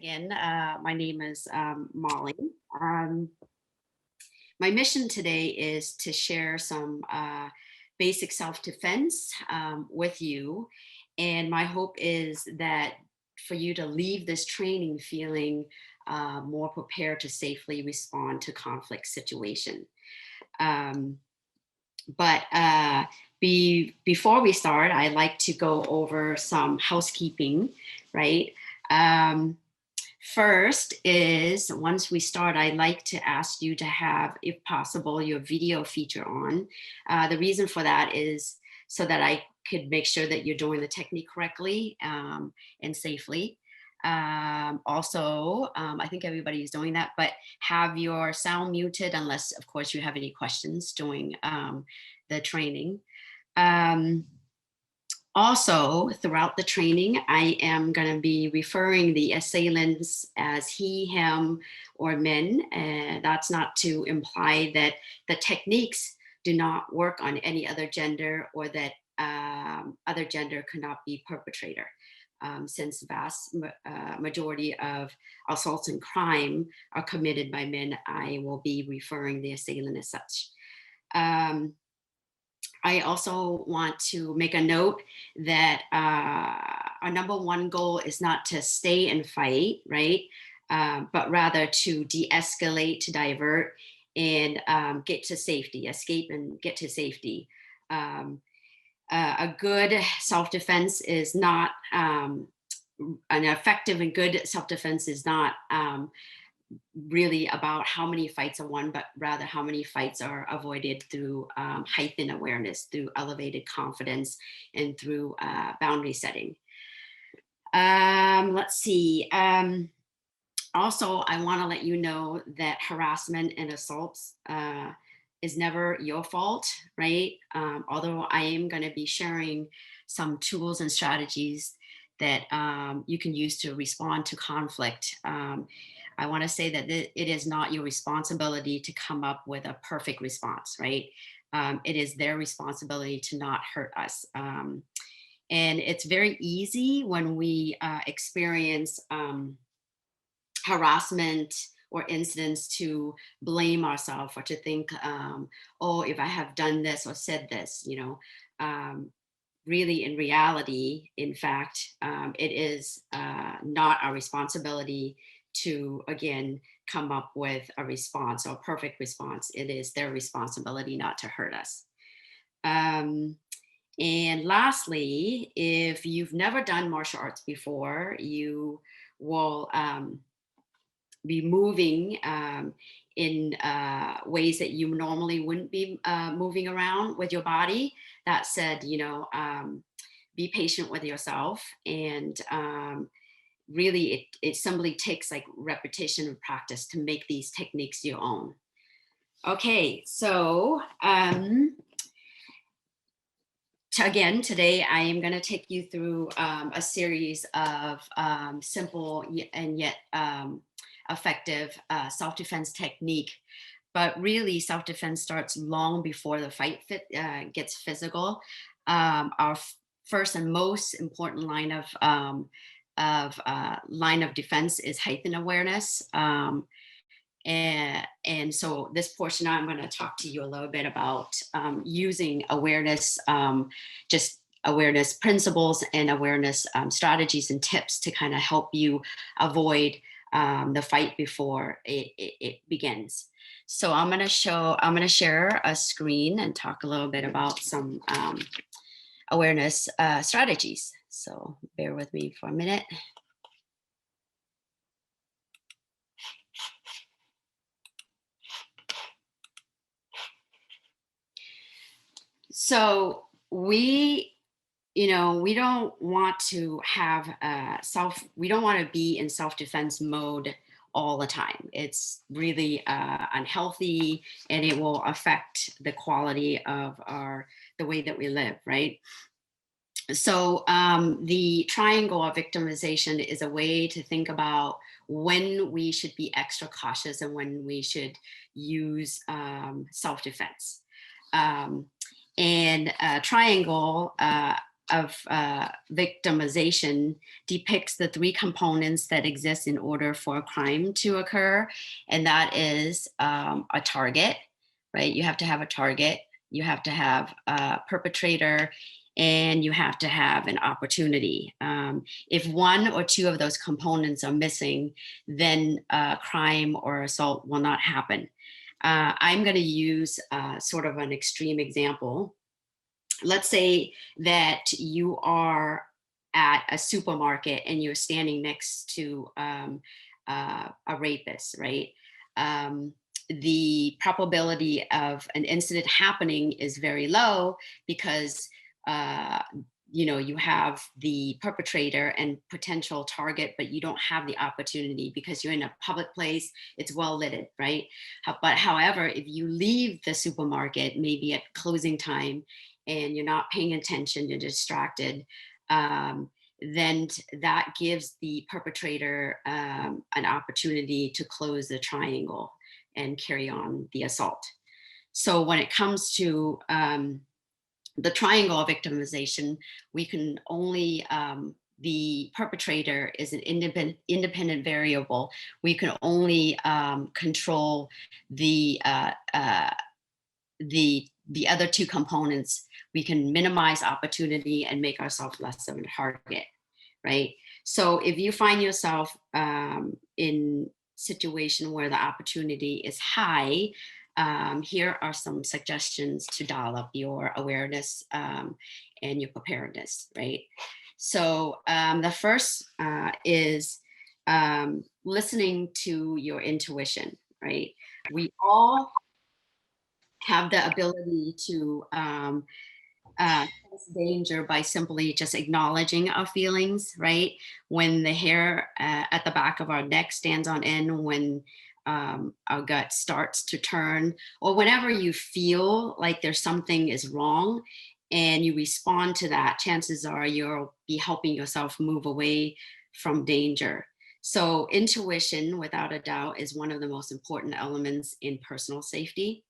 Again, my name is Molly. Um, my mission today is to share some basic self-defense with you. And my hope is that for you to leave this training feeling more prepared to safely respond to conflict situation. Um, but before we start, I like to go over some housekeeping, right? Um, First is once we start, I like to ask you to have, if possible, your video feature on. The reason for that is so that I could make sure that you're doing the technique correctly and safely. I think everybody is doing that, but have your sound muted unless, of course, you have any questions during the training. Um, Also, throughout the training, I am going to be referring the assailants as he, him, or men. That's not to imply that the techniques do not work on any other gender or that other gender cannot be perpetrator. Since vast majority of assaults and crime are committed by men, I will be referring the assailant as such. I also want to make a note that our number one goal is not to stay and fight, right? But rather to de-escalate, to divert, and get to safety, escape and get to safety. Um, a good self-defense is not, an effective and good self-defense is not really about how many fights are won, but rather how many fights are avoided through heightened awareness, through elevated confidence, and through boundary setting. Let's see. Also, I want to let you know that harassment and assaults is never your fault, right? Although I am going to be sharing some tools and strategies that you can use to respond to conflict. I want to say that it is not your responsibility to come up with a perfect response, right? It is their responsibility to not hurt us. And it's very easy when we experience harassment or incidents to blame ourselves or to think, oh, if I have done this or said this, really in reality, in fact, it is not our responsibility to, again, come up with a response or a perfect response. It is their responsibility not to hurt us. And lastly, if you've never done martial arts before, you will be moving in ways that you normally wouldn't be moving around with your body. That said, be patient with yourself, and really it simply takes like repetition and practice to make these techniques your own. Okay, so again, today I am going to take you through a series of simple and yet effective self-defense technique. But really, self-defense starts long before the fight gets physical. Our first and most important line of defense is heightened awareness. And so this portion, I'm going to talk to you a little bit about using awareness, just awareness principles and awareness strategies and tips to kind of help you avoid the fight before it begins. So I'm going to share a screen and talk a little bit about some awareness strategies. So bear with me for a minute. So we don't want to have we don't want to be in self-defense mode all the time. It's really unhealthy, and it will affect the quality of the way that we live, right? So the triangle of victimization is a way to think about when we should be extra cautious and when we should use self-defense. And triangle victimization depicts the three components that exist in order for a crime to occur. And that is a target, right? You have to have a target, you have to have a perpetrator, and you have to have an opportunity. If one or two of those components are missing, then crime or assault will not happen. I'm going to use sort of an extreme example. Let's say that you are at a supermarket and you're standing next to a rapist, right? The probability of an incident happening is very low because uh, you have the perpetrator and potential target, but you don't have the opportunity because you're in a public place, it's well lit, right? But however, if you leave the supermarket maybe at closing time and you're not paying attention, you're distracted, then that gives the perpetrator an opportunity to close the triangle and carry on the assault. So when it comes to the triangle of victimization, we can only, the perpetrator is an independent variable. We can only control the other two components. We can minimize opportunity and make ourselves less of a target, right? So if you find yourself in situation where the opportunity is high, here are some suggestions to dial up your awareness and your preparedness, right? So the first is listening to your intuition, right? We all have the ability to sense danger by simply just acknowledging our feelings, right? When the hair at the back of our neck stands on end, when our gut starts to turn, or whenever you feel like there's something is wrong and you respond to that, chances are you'll be helping yourself move away from danger. So intuition, without a doubt, is one of the most important elements in personal safety,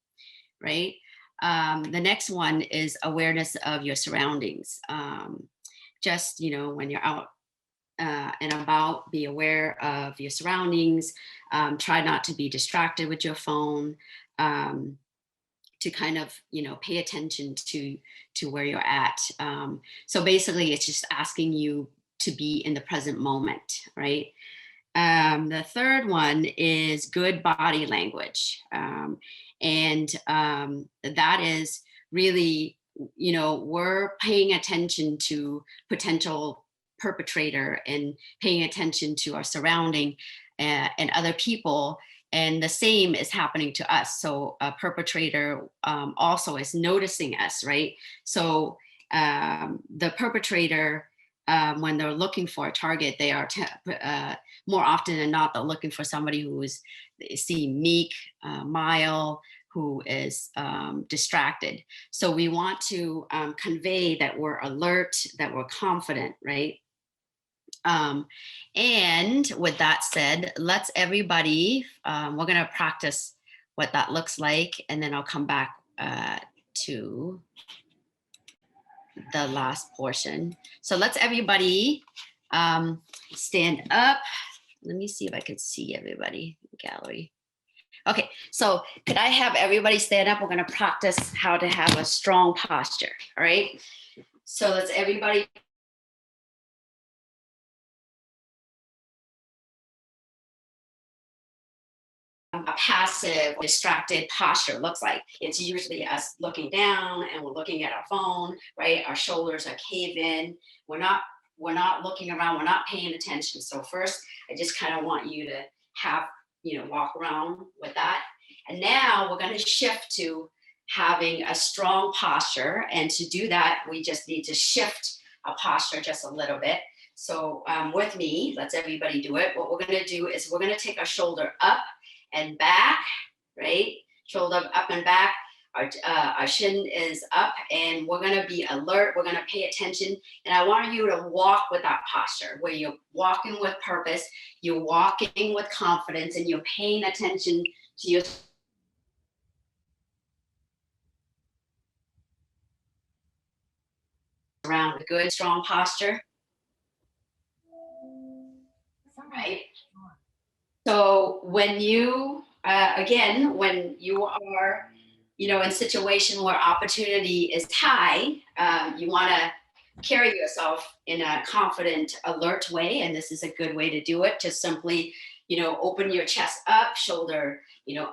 right? The next one is awareness of your surroundings. Just, when you're out and about, be aware of your surroundings. Try not to be distracted with your phone, to kind of, pay attention to where you're at. So basically, it's just asking you to be in the present moment, right? The third one is good body language. And that is really, we're paying attention to potential perpetrator and paying attention to our surrounding and other people. And the same is happening to us. So a perpetrator also is noticing us, right? So the perpetrator, when they're looking for a target, they are more often than not, they're looking for somebody who is, meek, mild, who is distracted. So we want to convey that we're alert, that we're confident, right? And with that said, let's everybody, we're gonna practice what that looks like, and then I'll come back to the last portion. So let's everybody stand up. Let me see if I can see everybody in the gallery. Okay, so could I have everybody stand up? We're gonna practice how to have a strong posture, all right? So let's everybody a passive, distracted posture looks like. It's usually us looking down and we're looking at our phone, right? Our shoulders are caved in. We're not looking around, we're not paying attention. So first, I just kind of want you to have, walk around with that. And now we're going to shift to having a strong posture. And to do that, we just need to shift a posture just a little bit. So with me, let's everybody do it. What we're going to do is we're going to take our shoulder up and back, right? Shoulder up and back. Our shin is up, and we're going to be alert. We're going to pay attention. And I want you to walk with that posture where you're walking with purpose, you're walking with confidence, and you're paying attention to your around a good, strong posture. Right. So when you, again, when you are, in a situation where opportunity is high, you want to carry yourself in a confident, alert way. And this is a good way to do it. Just simply, open your chest up, shoulder,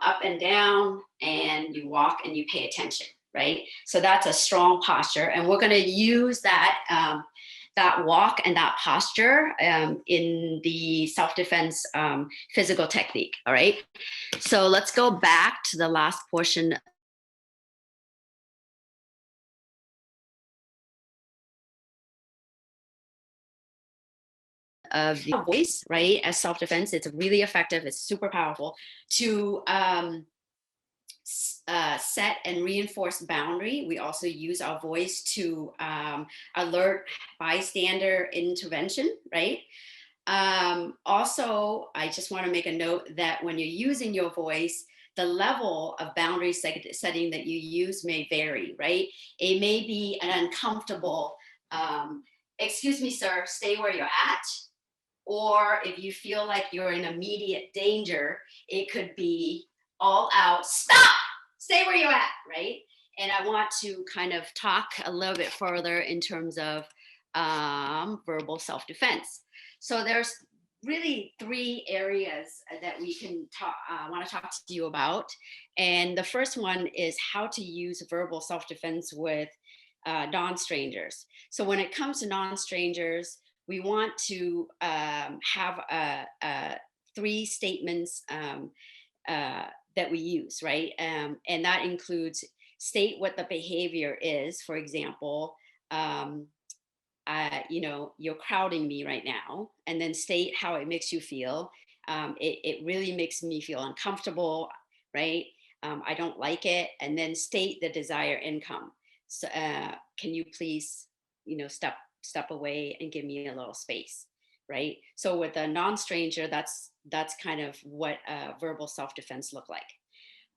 up and down, and you walk and you pay attention, right? So that's a strong posture. And we're going to use that walk and that posture in the self-defense physical technique. All right. So let's go back to the last portion of the voice, right? As self-defense, it's really effective. It's super powerful to set and reinforce boundary. We also use our voice to alert bystander intervention, right? Also, I just want to make a note that when you're using your voice, the level of boundary setting that you use may vary, right? It may be an uncomfortable, excuse me, sir, stay where you're at. Or if you feel like you're in immediate danger, it could be all out, stop, stay where you're at, right? And I want to kind of talk a little bit further in terms of verbal self-defense. So there's really three areas that we can talk, want to talk to you about. And the first one is how to use verbal self-defense with non-strangers. So when it comes to non-strangers, we want to have three statements that we use, right? And that includes state what the behavior is. For example, you're crowding me right now, and then state how it makes you feel. It really makes me feel uncomfortable, right? I don't like it. And then state the desired income. So can you please, step away and give me a little space, right? So with a non-stranger, that's kind of what verbal self-defense look like.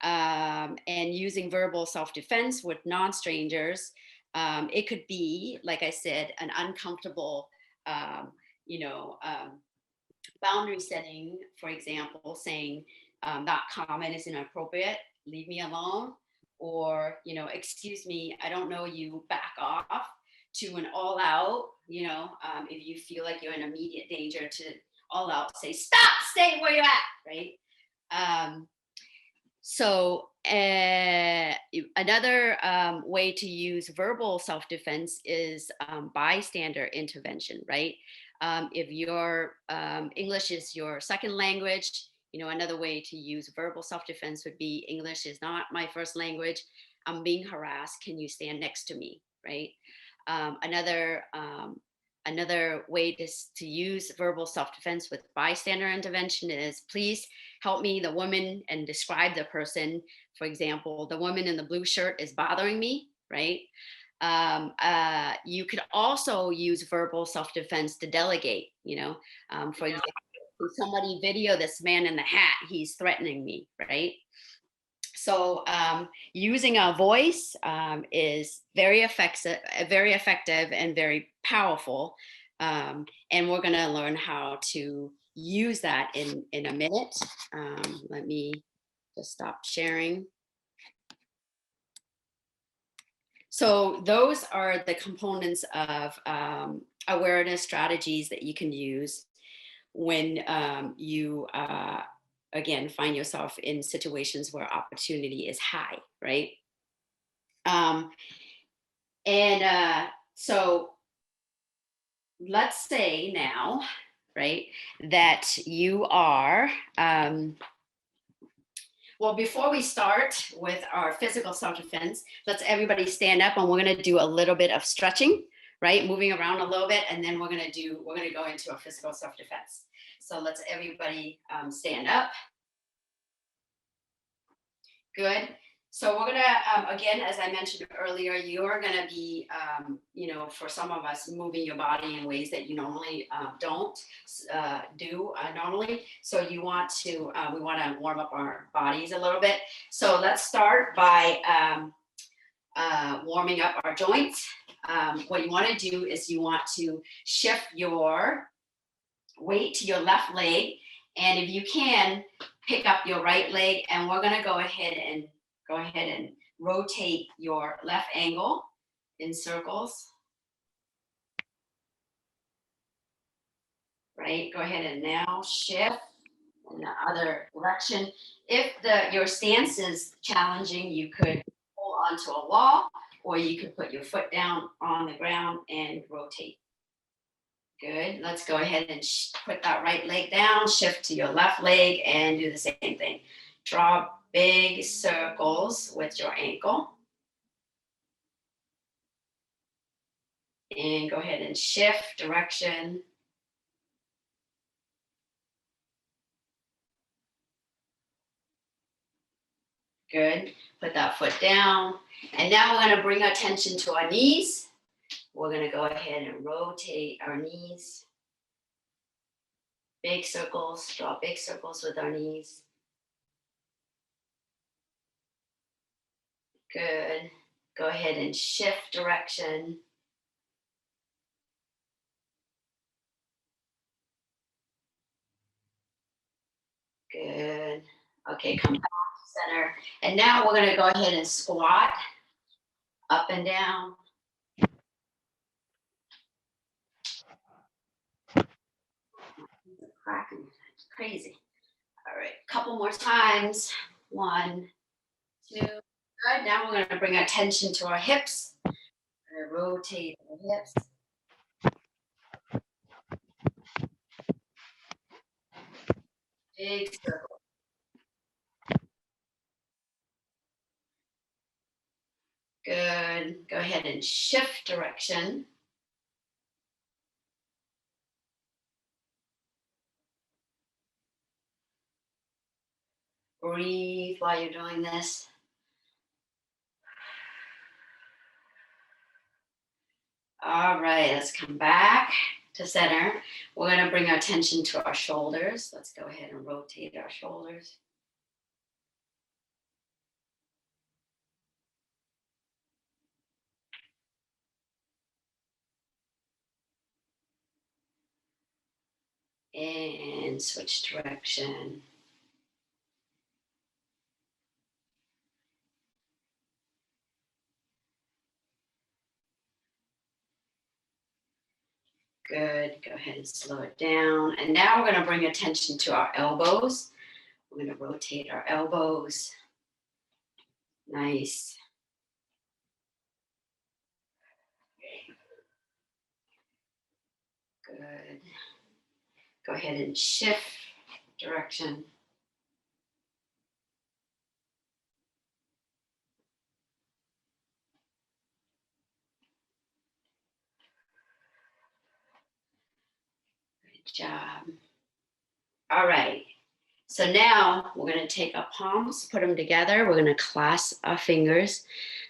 And using verbal self-defense with non-strangers, it could be, like I said, an uncomfortable, boundary setting. For example, saying that comment is inappropriate, leave me alone, or excuse me, I don't know you, back off, to an all out. If you feel like you're in immediate danger, to all out say stop, stay where you're at, right? So another way to use verbal self-defense is bystander intervention, right? If your English is your second language, another way to use verbal self-defense would be, English is not my first language, I'm being harassed, can you stand next to me, right? Another way to use verbal self-defense with bystander intervention is, please help me, the woman, and describe the person. For example, the woman in the blue shirt is bothering me, right? You could also use verbal self-defense to delegate, for example, somebody video this man in the hat, he's threatening me, right? So using our voice is very effective and very powerful. And we're going to learn how to use that in a minute. Let me just stop sharing. So those are the components of awareness strategies that you can use when you again, find yourself in situations where opportunity is high, right? So let's say now, right, that you are, well, before we start with our physical self-defense, let's everybody stand up, and we're gonna do a little bit of stretching, right? Moving around a little bit, and then we're gonna go into a physical self-defense. So let's everybody stand up. Good. So we're gonna, again, as I mentioned earlier, you're gonna be, for some of us, moving your body in ways that you normally don't do normally. So we want to warm up our bodies a little bit. So let's start by warming up our joints. What you want to do is you want to shift your weight to your left leg. And if you can, pick up your right leg. And we're going to go ahead and rotate your left ankle in circles. Right? Go ahead and now shift in the other direction. If your stance is challenging, you could hold onto a wall, or you could put your foot down on the ground and rotate. Good. Let's go ahead and put that right leg down, shift to your left leg, and do the same thing. Draw big circles with your ankle. And go ahead and shift direction. Good. Put that foot down. And now we're going to bring our attention to our knees. We're going to go ahead and rotate our knees. Big circles, draw big circles with our knees. Good. Go ahead and shift direction. Good. Okay, come back to center. And now we're going to go ahead and squat up and down. Cracking. It's crazy. All right, couple more times. 1, 2. Good. Now we're going to bring our attention to our hips. We're going to rotate our hips. Big circle. Good. Go ahead and shift direction. Breathe while you're doing this. All right, let's come back to center. We're going to bring our attention to our shoulders. Let's go ahead and rotate our shoulders. And switch direction. Good. Go ahead and slow it down. And now we're going to bring attention to our elbows. We're going to rotate our elbows. Nice. Good. Go ahead and shift direction. Good job. All right. So now we're going to take our palms, put them together. We're going to clasp our fingers.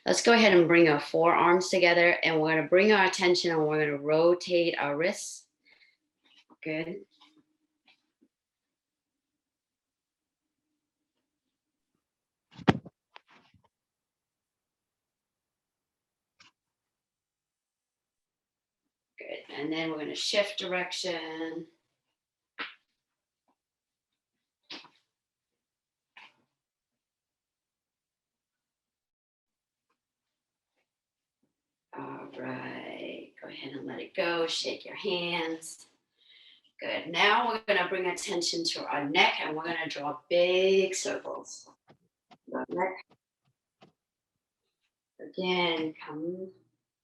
Let's go ahead and bring our forearms together, and we're going to bring our attention and we're going to rotate our wrists. Good. Good. And then we're going to shift direction. All right. Go ahead and let it go. Shake your hands. Good. Now we're going to bring attention to our neck, and we're going to draw big circles. Neck. Again, come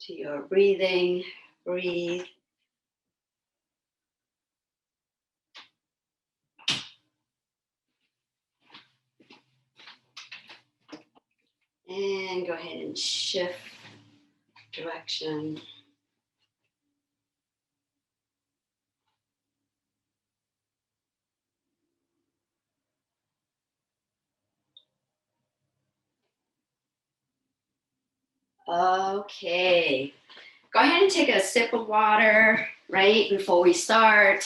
to your breathing. Breathe. And go ahead and shift direction. Okay. Go ahead and take a sip of water right before we start.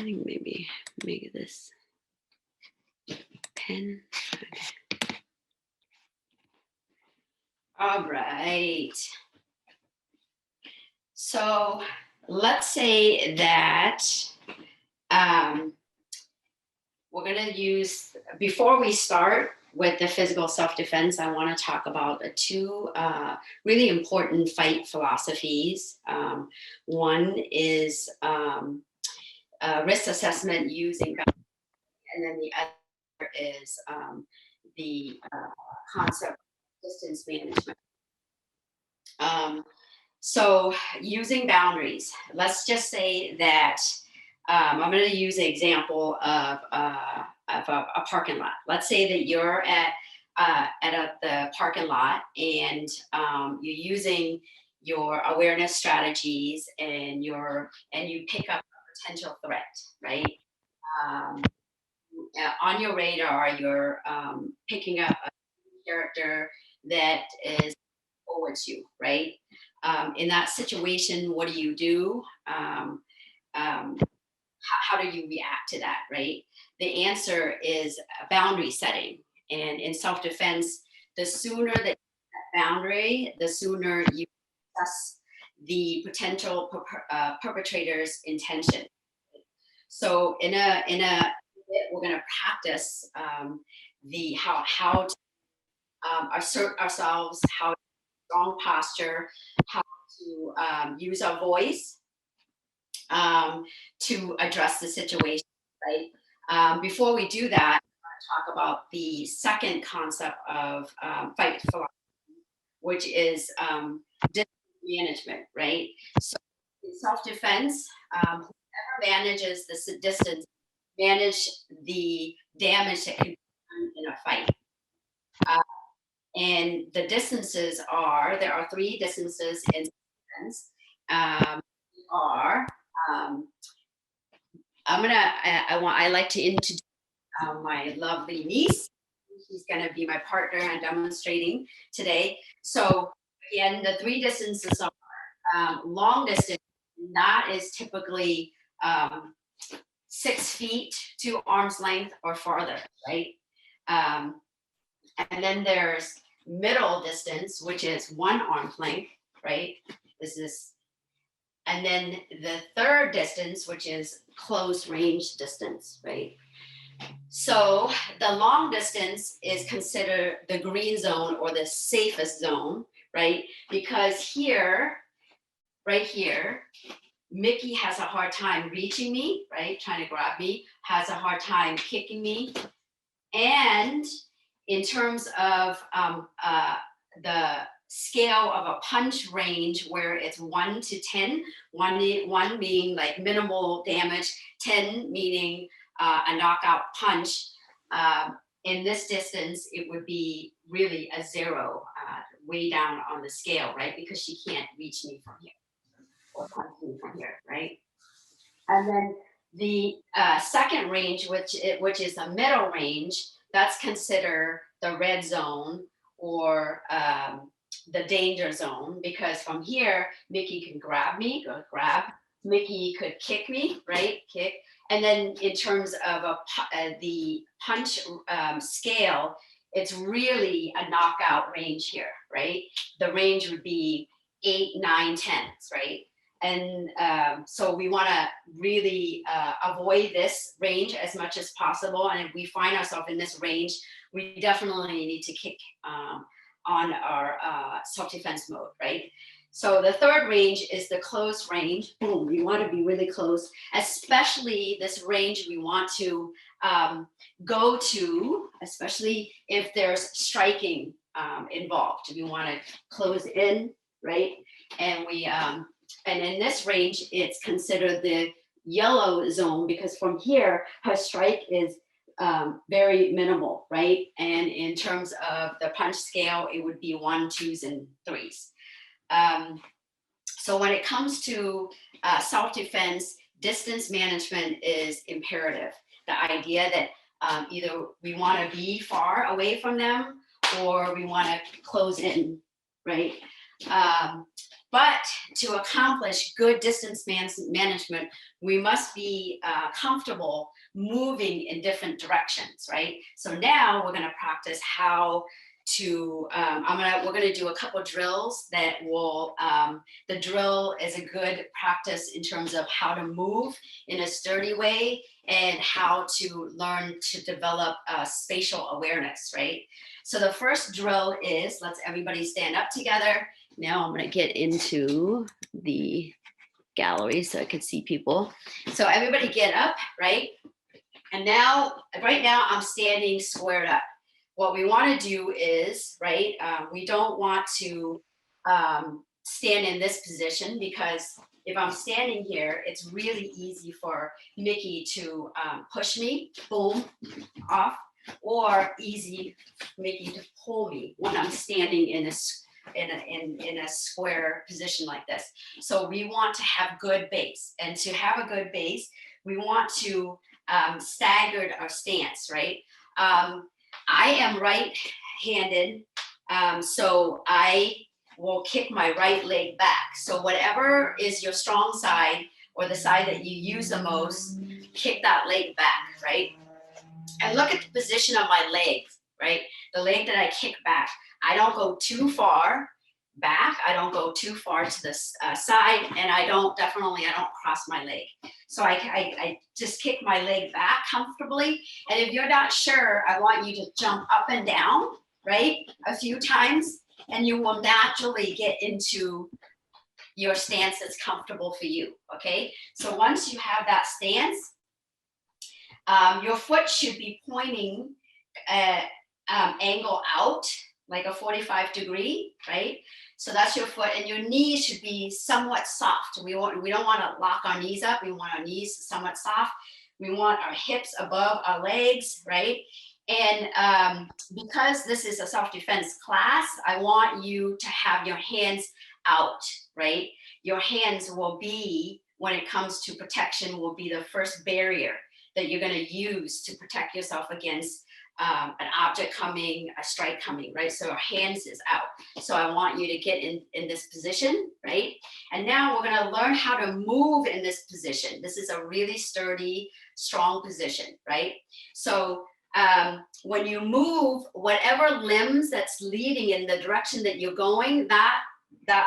I think maybe make this pen. Okay. All right. So let's say that we're going to use, before we start with the physical self-defense, I want to talk about two really important fight philosophies. One is risk assessment using, and then the other is the concept of distance management. So using boundaries, let's just say that I'm going to use an example of a parking lot. Let's say that you're at the parking lot and you're using your awareness strategies and you pick up a potential threat, right? On your radar, you're picking up a character that is towards you, right? In that situation, what do? How do you react to that, right? The answer is boundary setting. And in self-defense, the sooner that boundary, the sooner you assess the potential perpetrator's intention. So in a we're going to practice the how to assert ourselves, how to strong posture, how to use our voice to address the situation, right? Before we do that, I want to talk about the second concept of fight philosophy, which is distance management, right? So in self-defense, whoever manages the distance, manage the damage that can be done in a fight. And the distances are, there are three distances in defense. I like to introduce my lovely niece. She's going to be my partner and demonstrating today. So again, the three distances are long distance. That is typically 6 feet to arm's length or farther, right? And then there's middle distance, which is 1 arm's length, right? And then the third distance, which is close range distance, right? So the long distance is considered the green zone or the safest zone, right? Because here, right here, Mickey has a hard time reaching me, right? Trying to grab me, has a hard time kicking me. And in terms of the scale of a punch range where it's 1 to 10, 1 being like minimal damage, 10 meaning a knockout punch. In this distance, it would be really a 0, way down on the scale, right? Because she can't reach me from here or punch me from here, right? And then the second range, which is the middle range, that's considered the red zone or the danger zone, because from here, Mickey can grab me, Mickey could kick me, right? Kick. And then in terms of the punch scale, it's really a knockout range here, right? The range would be 8, 9, 10s, right? And so we want to really avoid this range as much as possible. And if we find ourselves in this range, we definitely need to kick on our self-defense mode, right? So the third range is the close range. Boom, we want to be really close, especially this range we want to go to, especially if there's striking involved. We want to close in, right? And and in this range, it's considered the yellow zone, because from here, her strike is very minimal, right? And in terms of the punch scale, it would be 1, 2s, and 3s. So when it comes to self-defense, distance management is imperative. The idea that either we want to be far away from them or we want to close in, right? But to accomplish good distance management, we must be comfortable moving in different directions, right? So now we're going to practice how to, we're going to do a couple drills that will, the drill is a good practice in terms of how to move in a sturdy way and how to learn to develop spatial awareness, right? So the first drill is, let's everybody stand up together. Now I'm going to get into the gallery so I can see people. So everybody get up, right? And now, right now I'm standing squared up. What we want to do is, right, we don't want to stand in this position, because if I'm standing here, it's really easy for Mickey to push me, boom, off, or easy Mickey to pull me when I'm standing in a square position like this. So we want to have good base, and to have a good base, we want to stagger our stance, right? I am right-handed, so I will kick my right leg back. So whatever is your strong side or the side that you use the most, kick that leg back, right? And look at the position of my leg, right? The leg that I kick back. I don't go too far back. I don't go too far to the side, and I don't cross my leg. So I just kick my leg back comfortably. And if you're not sure, I want you to jump up and down, right? A few times, and you will naturally get into your stance that's comfortable for you, okay? So once you have that stance, your foot should be pointing angle out, like a 45 degree, right? So that's your foot, and your knees should be somewhat soft. We don't want to lock our knees up. We want our knees somewhat soft. We want our hips above our legs, right? And because this is a self-defense class, I want you to have your hands out, right? Your hands will be, when it comes to protection, will be the first barrier that you're going to use to protect yourself against an object coming, a strike coming, right? So our hands is out. So I want you to get in this position, right? And now we're going to learn how to move in this position. This is a really sturdy, strong position, right? So when you move, whatever limbs that's leading in the direction that you're going, that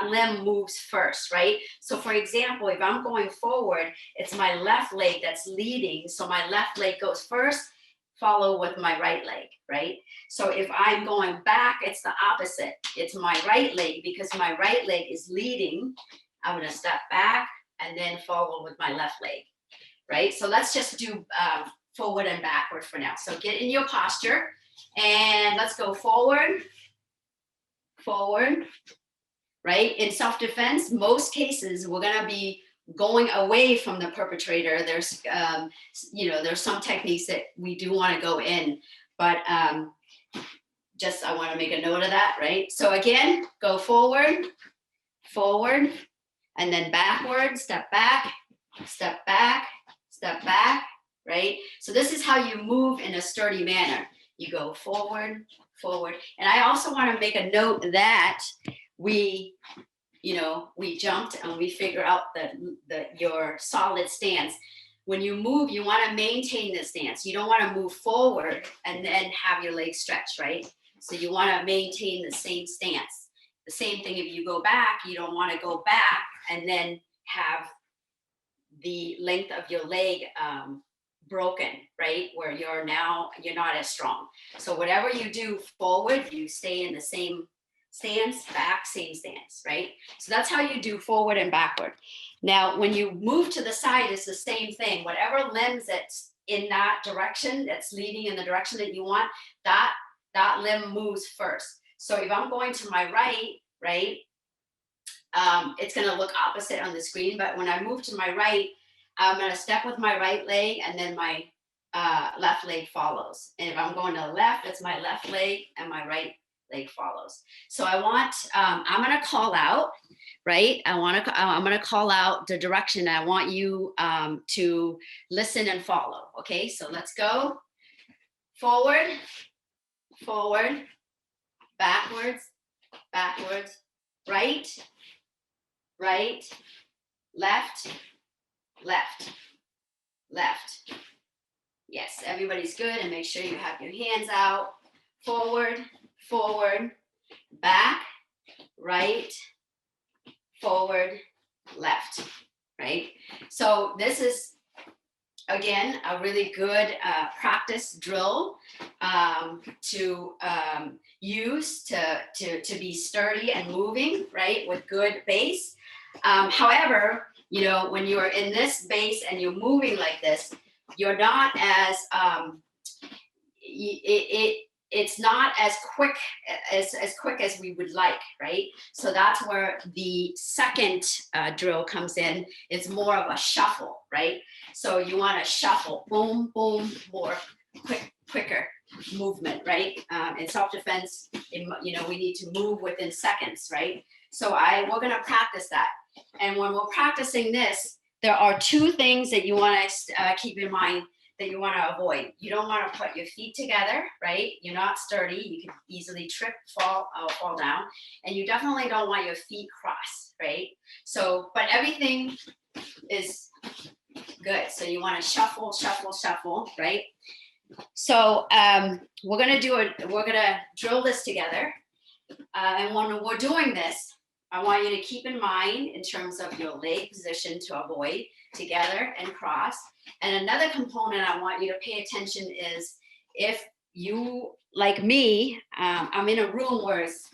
limb moves first, right? So for example, if I'm going forward, it's my left leg that's leading. So my left leg goes first, follow with my right leg, right? So if I'm going back, it's the opposite. It's my right leg, because my right leg is leading. I'm gonna step back and then follow with my left leg, right? So let's just do forward and backward for now. So get in your posture and let's go forward, forward, right? In self-defense, most cases, we're gonna be going away from the perpetrator. There's, there's some techniques that we do wanna go in, but just, I wanna make a note of that, right? So again, go forward, forward, and then backward, step back, step back, step back, right? So this is how you move in a sturdy manner. You go forward, forward. And I also wanna make a note that we jumped and we figure out your solid stance. When you move, you want to maintain the stance. You don't want to move forward and then have your legs stretched, right? So you want to maintain the same stance. The same thing if you go back, you don't want to go back and then have the length of your leg broken, right? Where you're not as strong. So whatever you do forward, you stay in the same stance, back, same stance, right? So that's how you do forward and backward. Now, when you move to the side, it's the same thing. Whatever limbs that's in that direction, that's leading in the direction that you want, that limb moves first. So if I'm going to my right, it's gonna look opposite on the screen, but when I move to my right, I'm gonna step with my right leg and then my left leg follows. And if I'm going to the left, it's my left leg and my right leg follows. So I want, I'm gonna call out, right? I'm gonna call out the direction. I want you to listen and follow, okay? So let's go. Forward, forward, backwards, backwards, right, right, left, left, left. Yes, everybody's good, and make sure you have your hands out. Forward, forward, back, right, forward, left, right? So this is, again, a really good practice drill to use to be sturdy and moving, right, with good base. However, you know, when you're in this base and you're moving like this, you're not as it's not as quick as we would like, right? So that's where the second drill comes in. It's more of a shuffle, right? So you want to shuffle, boom, boom, more quicker movement, right? In self-defense, you know, we need to move within seconds, right? So we're going to practice that. And when we're practicing this, there are two things that you want to keep in mind that you want to avoid. You don't want to put your feet together, right? You're not sturdy. You can easily trip, fall down. And you definitely don't want your feet crossed, right? So, but everything is good. So you want to shuffle, shuffle, shuffle, right? So we're going to drill this together. And when we're doing this, I want you to keep in mind in terms of your leg position to avoid together and cross. And another component I want you to pay attention is if you, like me, I'm in a room where it's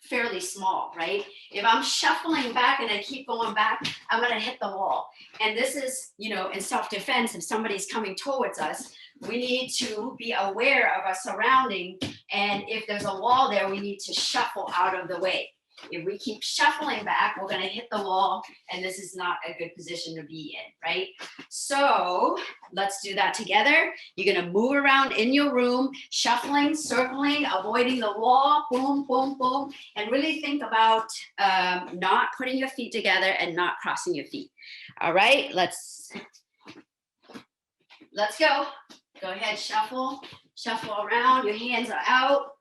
fairly small, right? If I'm shuffling back and I keep going back, I'm gonna hit the wall. And this is, you know, in self-defense, if somebody's coming towards us, we need to be aware of our surrounding. And if there's a wall there, we need to shuffle out of the way. If we keep shuffling back, we're going to hit the wall, and this is not a good position to be in, right? So let's do that together. You're going to move around in your room, shuffling, circling, avoiding the wall, boom, boom, boom, and really think about not putting your feet together and not crossing your feet. All right, let's go. Go ahead, shuffle, shuffle around. Your hands are out.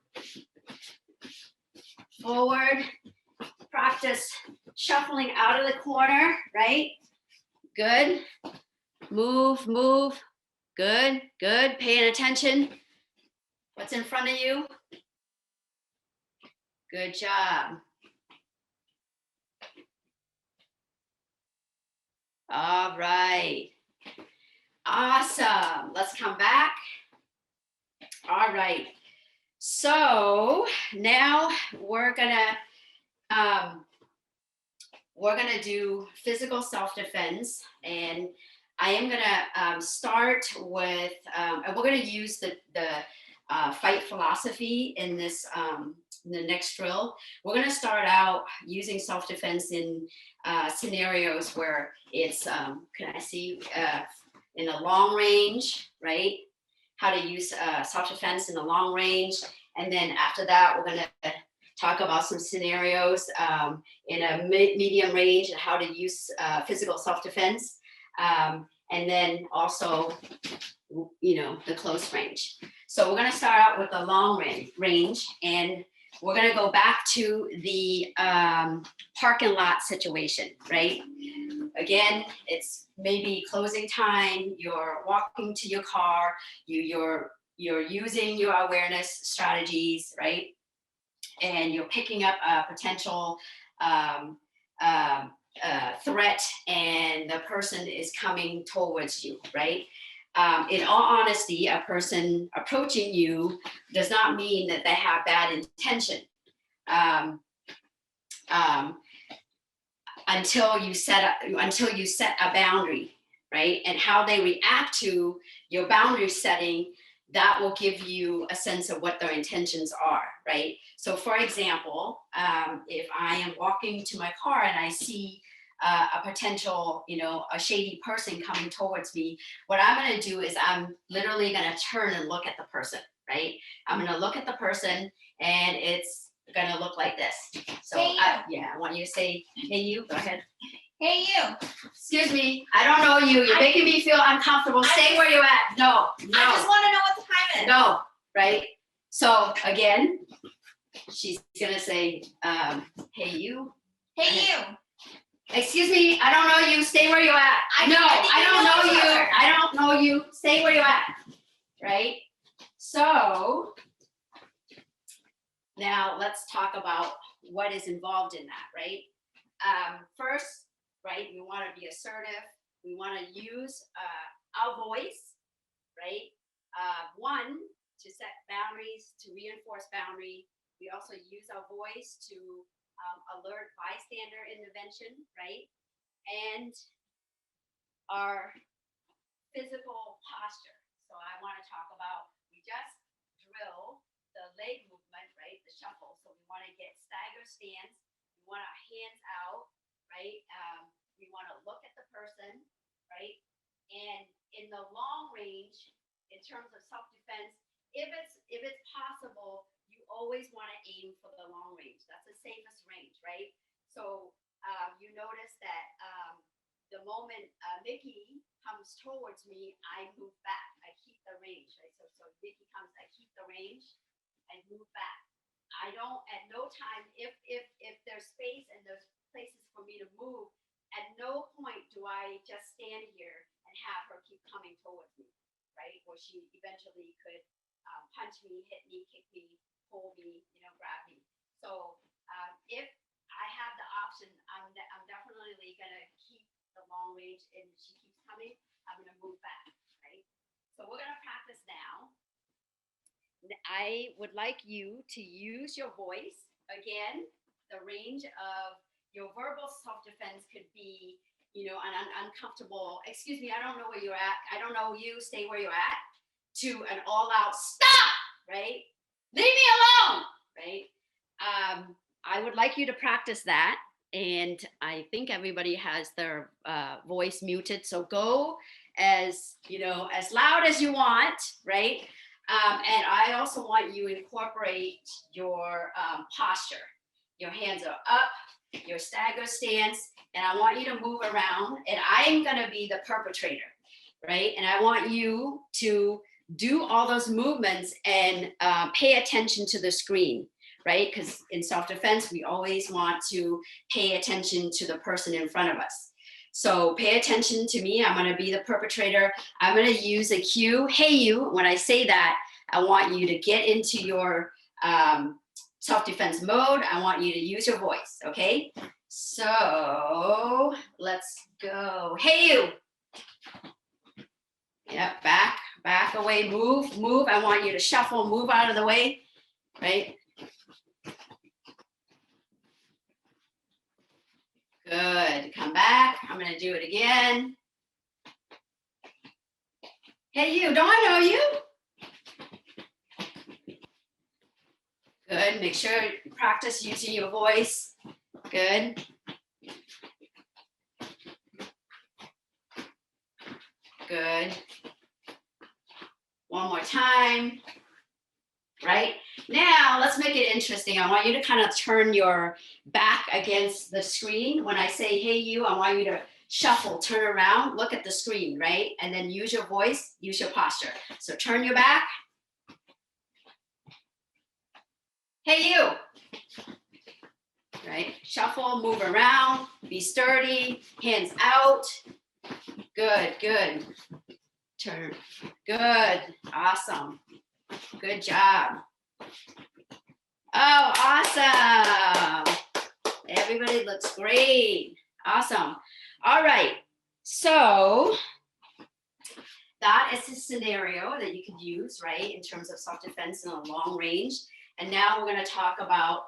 Forward. Practice shuffling out of the corner, right? Good. Move, move. Good, good. Paying attention. What's in front of you? Good job. All right. Awesome. Let's come back. All right. So now we're gonna do physical self-defense, and I am gonna start with, and we're gonna use the fight philosophy in this in the next drill. We're gonna start out using self-defense in scenarios where it's, can I see, in the long range, right? How to use self-defense in the long range. And then after that, we're gonna talk about some scenarios in a medium range and how to use physical self-defense. And then also, you know, the close range. So we're gonna start out with the long range, and we're gonna go back to the parking lot situation, right? Again, it's maybe closing time, you're walking to your car, you're using your awareness strategies, right? And you're picking up a potential threat, and the person is coming towards you, right? In all honesty, a person approaching you does not mean that they have bad intention. Until you set a boundary, right? And how they react to your boundary setting, that will give you a sense of what their intentions are, right? So for example, if I am walking to my car and I see a potential, you know, a shady person coming towards me, what I'm gonna do is I'm literally gonna turn and look at the person, right? I'm gonna look at the person, and it's gonna look like this. So Hey, I want you to say, hey you, go ahead. Hey, you. Excuse me, I don't know you. You're making me feel uncomfortable. Stay where you're at. No. I just want to know what the time is. No, right? So again, she's gonna say, hey you, Hey, you. Excuse me, I don't know you, stay where you're at. I No, think I we don't know know each you, other. I don't know you, stay where you're at, right? So now let's talk about what is involved in that, right? First, right, we want to be assertive. We want to use our voice, right? One, to set boundaries, to reinforce boundary. We also use our voice to alert bystander intervention, right? And our physical posture. So I want to talk about, we just drill the leg movement, right? The shuffle. So we want to get stagger stance. We want our hands out, right? We want to look at the person, right? And in the long range, in terms of self-defense, if it's possible, you always want to aim for the long range. That's the safest range, right? So you notice that the moment Mickey comes towards me, I move back. I keep the range, right? So Mickey comes, I keep the range, I move back. I don't, at no time, if there's space and there's places for me to move, at no point do I just stand here and have her keep coming towards me, right? Or she eventually could punch me, hit me, kick me, pull me, grab me. So if I have the option, I'm definitely gonna keep the long range, and she keeps coming, I'm gonna move back, right? So we're gonna practice now. I would like you to use your voice. Again, the range of your verbal self-defense could be, an uncomfortable, excuse me, I don't know where you're at. I don't know you, stay where you're at, to an all-out stop, right? Leave me alone, right? I would like you to practice that. And I think everybody has their voice muted. So go as loud as you want, right? And I also want you to incorporate your posture. Your hands are up, your stagger stance, and I want you to move around. And I'm going to be the perpetrator, right? And I want you to do all those movements and pay attention to the screen, right? Because in self-defense, we always want to pay attention to the person in front of us. So pay attention to me. I'm going to be the perpetrator. I'm going to use a cue. Hey, you. When I say that, I want you to get into your self-defense mode. I want you to use your voice. Okay. So let's go. Hey, you. Yep. Back away. Move. I want you to shuffle. Move out of the way. Right. Good. Come back. I'm going to do it again. Hey, you. Don't I know you? Good. Make sure you practice using your voice. Good. Good. One more time. Right? Now, let's make it interesting. I want you to kind of turn your back against the screen. When I say, hey, you, I want you to shuffle, turn around, look at the screen, right? And then use your voice, use your posture. So turn your back. Hey, you. Right? Shuffle, move around, be sturdy, hands out. Good. Turn. Good. Awesome. Good job. Oh, awesome. Everybody looks great. Awesome. All right. So that is a scenario that you could use, right, in terms of self-defense in a long range. And now we're going to talk about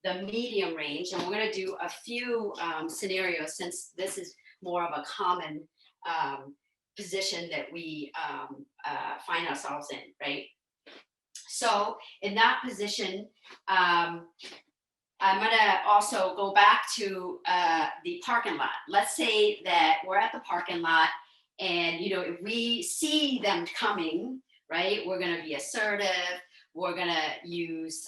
the medium range, and we're going to do a few scenarios, since this is more of a common position that we find ourselves in, right? So in that position, I'm going to also go back to the parking lot. Let's say that we're at the parking lot, and if we see them coming, right, we're going to be assertive. We're going to use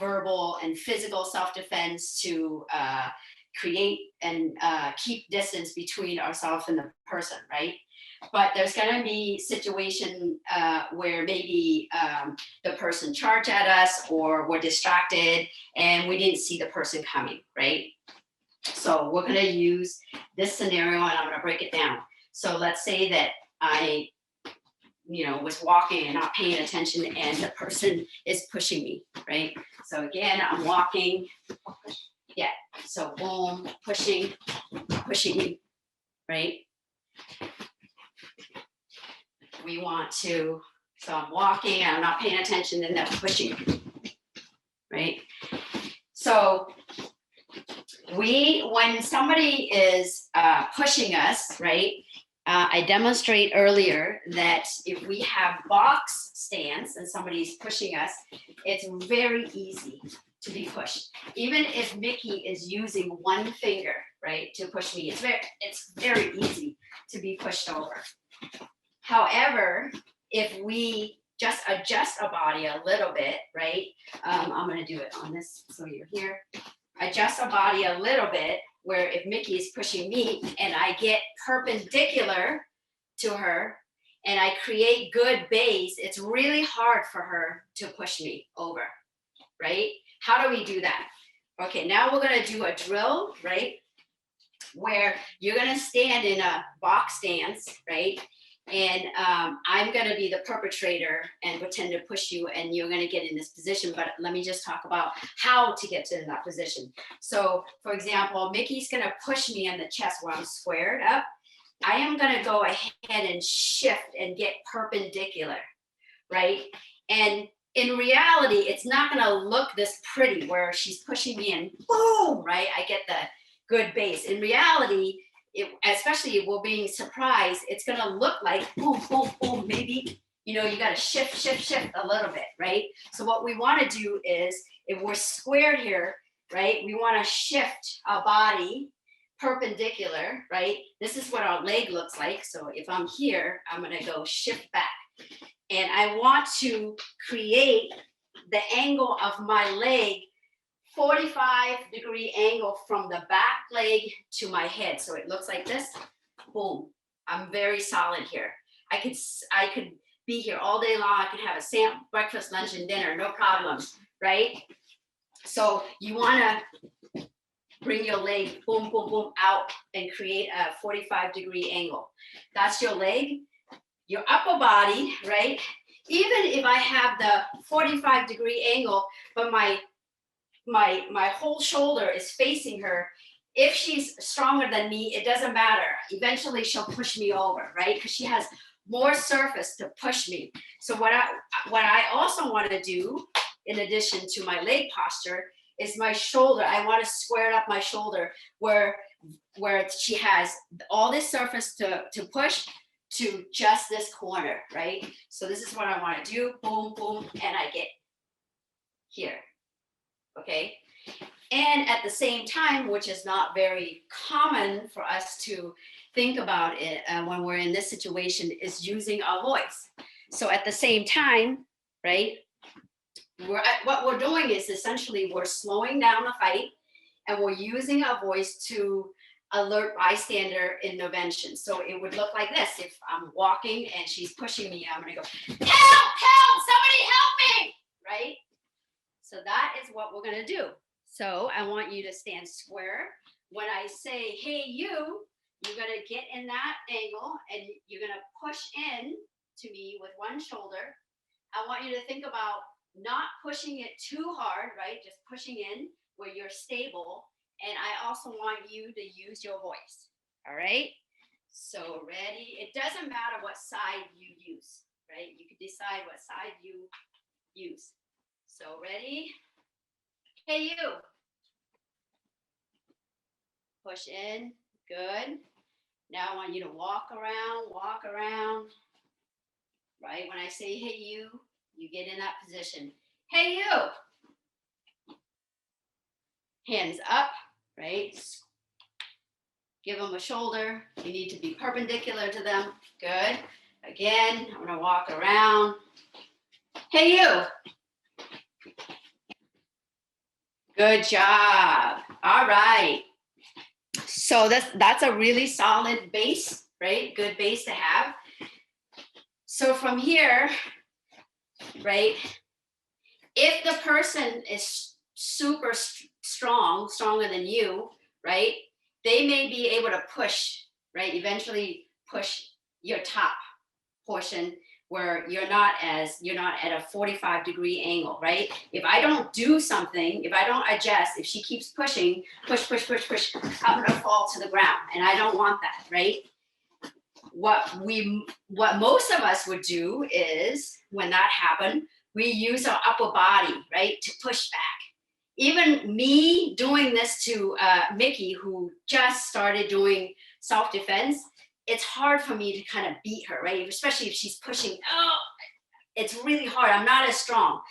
verbal and physical self-defense to create and keep distance between ourselves and the person, right? But there's gonna be situation where maybe the person charged at us or we're distracted and we didn't see the person coming, right? So we're gonna use this scenario and I'm gonna break it down. So let's say that I was walking and not paying attention and the person is pushing me, right? So again, I'm walking, yeah, so boom, pushing me, right? We want to, so I'm walking and I'm not paying attention and they're pushing me, right? So when somebody is pushing us, right? I demonstrate earlier that if we have box stance and somebody's pushing us, it's very easy to be pushed. Even if Mickey is using one finger, right, to push me, it's very easy to be pushed over. However, if we just adjust our body a little bit, right, I'm gonna do it on this, so you're here. Adjust our body a little bit, where if Mickey is pushing me and I get perpendicular to her and I create good base, it's really hard for her to push me over, right? How do we do that? Okay, now we're gonna do a drill, right? Where you're gonna stand in a box stance, right? And I'm gonna be the perpetrator and pretend to push you and you're gonna get in this position, but let me just talk about how to get to that position. So for example, Mickey's gonna push me in the chest where I'm squared up. I am gonna go ahead and shift and get perpendicular, right? And in reality, it's not gonna look this pretty where she's pushing me and boom, right? I get the good base. In reality, especially if we're being surprised, it's gonna look like boom, boom, boom. Maybe you gotta shift a little bit, right? So what we want to do is, if we're squared here, right, we want to shift our body perpendicular, right? This is what our leg looks like. So if I'm here, I'm gonna go shift back, and I want to create the angle of my leg 45-degree angle from the back leg to my head. So it looks like this, boom. I'm very solid here. I could be here all day long. I could have a breakfast, lunch, and dinner, no problem, right? So you wanna bring your leg, boom, boom, boom, out and create a 45-degree angle. That's your leg. Your upper body, right? Even if I have the 45-degree angle, but my whole shoulder is facing her, if she's stronger than me, it doesn't matter. Eventually she'll push me over, right? Because she has more surface to push me. So what I also want to do, in addition to my leg posture, is my shoulder. I want to square up my shoulder where she has all this surface to push to just this corner, right? So this is what I want to do, boom, boom, and I get here. Okay, and at the same time, which is not very common for us to think about it when we're in this situation, is using our voice. So at the same time, right, what we're doing is essentially we're slowing down the fight and we're using our voice to alert bystander intervention. So it would look like this. If I'm walking and she's pushing me, I'm gonna go, help, somebody help me, right? So that is what we're gonna do. So I want you to stand square. When I say, hey, you're gonna get in that angle and you're gonna push in to me with one shoulder. I want you to think about not pushing it too hard, right? Just pushing in where you're stable. And I also want you to use your voice, all right? So ready? It doesn't matter what side you use, right? You can decide what side you use. So ready? Hey, you. Push in, good. Now I want you to walk around, right? When I say, hey, you get in that position. Hey, you. Hands up, right? Give them a shoulder. You need to be perpendicular to them. Good. Again, I'm gonna walk around. Hey, you. Good job. All right. So that's a really solid base, right? Good base to have. So from here, right, if the person is super strong, stronger than you, right, they may be able to push, right, eventually push your top portion where you're not at a 45-degree angle, right? If I don't do something, if I don't adjust, if she keeps pushing, push, I'm gonna fall to the ground, and I don't want that, right? What most of us would do is, when that happened, we use our upper body, right, to push back. Even me doing this to Mickey, who just started doing self-defense, it's hard for me to kind of beat her, right? Especially if she's pushing. Oh, it's really hard. I'm not as strong.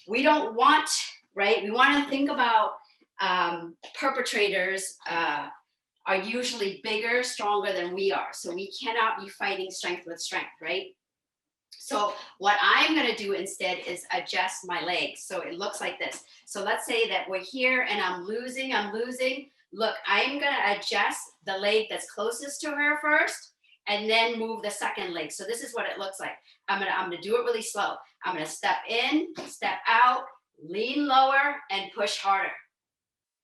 We don't want, right? We want to think about perpetrators are usually bigger, stronger than we are. So we cannot be fighting strength with strength, right? So what I'm gonna do instead is adjust my legs. So it looks like this. So let's say that we're here and I'm losing. Look, I'm gonna adjust the leg that's closest to her first and then move the second leg. So this is what it looks like. I'm gonna do it really slow. I'm gonna step in, step out, lean lower, and push harder,